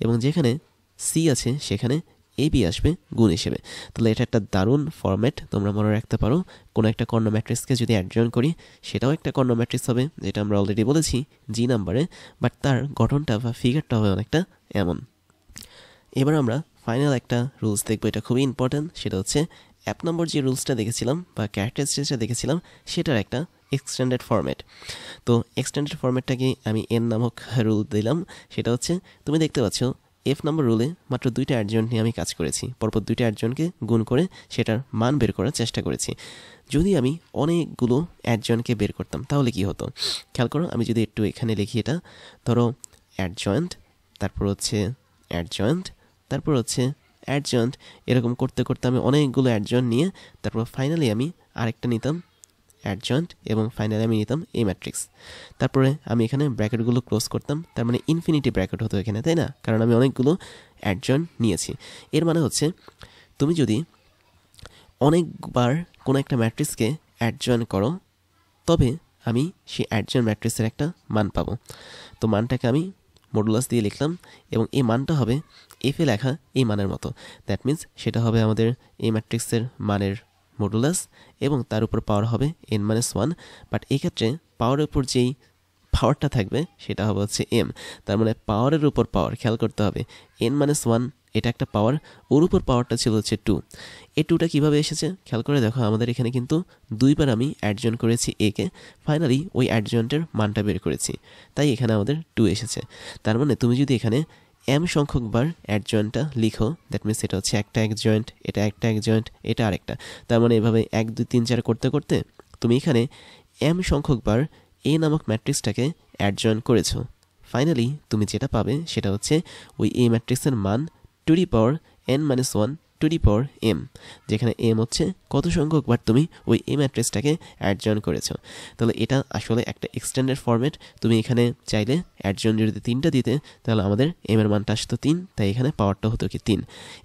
এবং যেখানে সি আছে সেখানে এবি আসবে গুণ হিসেবে। তাহলে এটা একটা দারুণ ফরম্যাট, তোমরা মনে রাখতে পারো। কোনো একটা কর্ণ ম্যাট্রিক্সকে যদি অ্যাডজয়েন্ট করি সেটাও একটা কর্ণ ম্যাট্রিক্স হবে, যেটা আমরা অলরেডি বলেছি জি নাম্বারে, বাট তার গঠনটা বা ফিগারটা হবে অনেকটা এমন। এবার আমরা ফাইনাল একটা রুলস দেখবো, এটা খুবই ইম্পর্ট্যান্ট। সেটা হচ্ছে 1 নম্বর যে রুলসটা দেখেছিলাম বা ক্যারেক্টারিস্টিক্সটা দেখেছিলাম সেটার একটা এক্সটেন্ডেড ফরম্যাট। তো এক্সটেন্ডেড ফরম্যাটটাকে আমি এন নামক রুল দিলাম। সেটা হচ্ছে, তুমি দেখতে পাচ্ছ এফ নম্বর রুলে মাত্র 2টা অ্যাডজয়েন্ট নিয়ে আমি কাজ করেছি, পরপর 2টা অ্যাডজয়েন্টকে গুণ করে সেটার মান বের করার চেষ্টা করেছি। যদি আমি অনেকগুলো অ্যাডজয়েন্টকে বের করতাম তাহলে কি হতো খেয়াল করো। আমি যদি একটু এখানে লিখি, এটা ধরো অ্যাডজয়েন্ট, তারপর হচ্ছে অ্যাডজয়েন্ট, তারপর হচ্ছে অ্যাডজয়েন্ট, এরকম করতে করতে আমি অনেকগুলো অ্যাডজয়েন্ট নিয়ে তারপর ফাইনালি আমি আরেকটা নিতাম অ্যাডজয়েন্ট, এবং ফাইনালি আমি নিতাম এই ম্যাট্রিক্স। তারপরে আমি এখানে ব্র্যাকেটগুলো ক্লোজ করতাম, তার মানে ইনফিনিটি ব্র্যাকেট হতো এখানে, তাই না? কারণ আমি অনেকগুলো অ্যাডজয়েন্ট নিয়েছি। এর মানে হচ্ছে তুমি যদি অনেকবার কোনো একটা ম্যাট্রিক্সকে অ্যাডজয়েন্ট করো তবে আমি সেই অ্যাডজয়েন্ট ম্যাট্রিক্সের একটা মান পাবো। তো মানটাকে আমি মডুলাস দিয়ে লিখলাম এবং এই মানটা হবে এফে লেখা এই মানের মতো। দ্যাট মিন্স সেটা হবে আমাদের এই ম্যাট্রিক্সের মানের মডুলাস এবং তার উপর পাওয়ার হবে n-1। বাট এক্ষেত্রে পাওয়ারের উপর যেই পাওয়ারটা থাকবে সেটা হবে হচ্ছে m। তার মানে পাওয়ারের উপর পাওয়ার, খেয়াল করতে হবে n-1 এটা একটা পাওয়ার, ওর উপর পাওয়ারটা ছিল হচ্ছে 2। এই 2টা কীভাবে এসেছে খেয়াল করে দেখো। আমাদের এখানে কিন্তু 2বার আমি অ্যাডজয়েন্ট করেছি একে, ফাইনালি ওই অ্যাডজয়েন্টের মানটা বের করেছি, তাই এখানে আমাদের 2 এসেছে। তার মানে তুমি যদি এখানে m সংখ্যকবার অ্যাডজয়েন্টটা লিখো, দ্যাট মিনস এটা হচ্ছে একটা অ্যাডজয়েন্ট, এটা একটা অ্যাডজয়েন্ট, এটা আরেকটা। তার মানে এভাবে 1 2 3 4 করতে করতে তুমি এখানে m সংখ্যকবার এ নামক ম্যাট্রিক্সটাকে অ্যাডজয়েন্ট করেছো। ফাইনালি তুমি যেটা পাবে সেটা হচ্ছে ওই এ ম্যাট্রিক্সের মান two the power n-1 two the power m, যেখানে m হচ্ছে কত সংখ্যকবার তুমি ওই এ ম্যাট্রিক্সটাকে অ্যাডজয়েন্ট করেছো। তাহলে এটা আসলে একটা এক্সটেন্ডেড ফরম্যাট। তুমি এখানে চাইলে অ্যাডজয়েন্ট যদি 3টা দিতে তাহলে আমাদের m এর মানটা আসতো 3, তাই এখানে পাওয়ারটা হতো কি 3।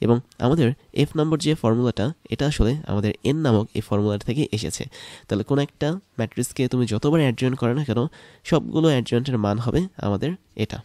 এবং আমাদের এফ নম্বর যে ফর্মুলাটা, এটা আসলে আমাদের n নামক এই ফর্মুলাটা থেকে এসেছে। তাহলে কোনো একটা ম্যাট্রিক্সকে তুমি যতবার অ্যাডজয়েন্ট করো না কেন সবগুলো অ্যাডজয়েন্টের মান হবে আমাদের এটা।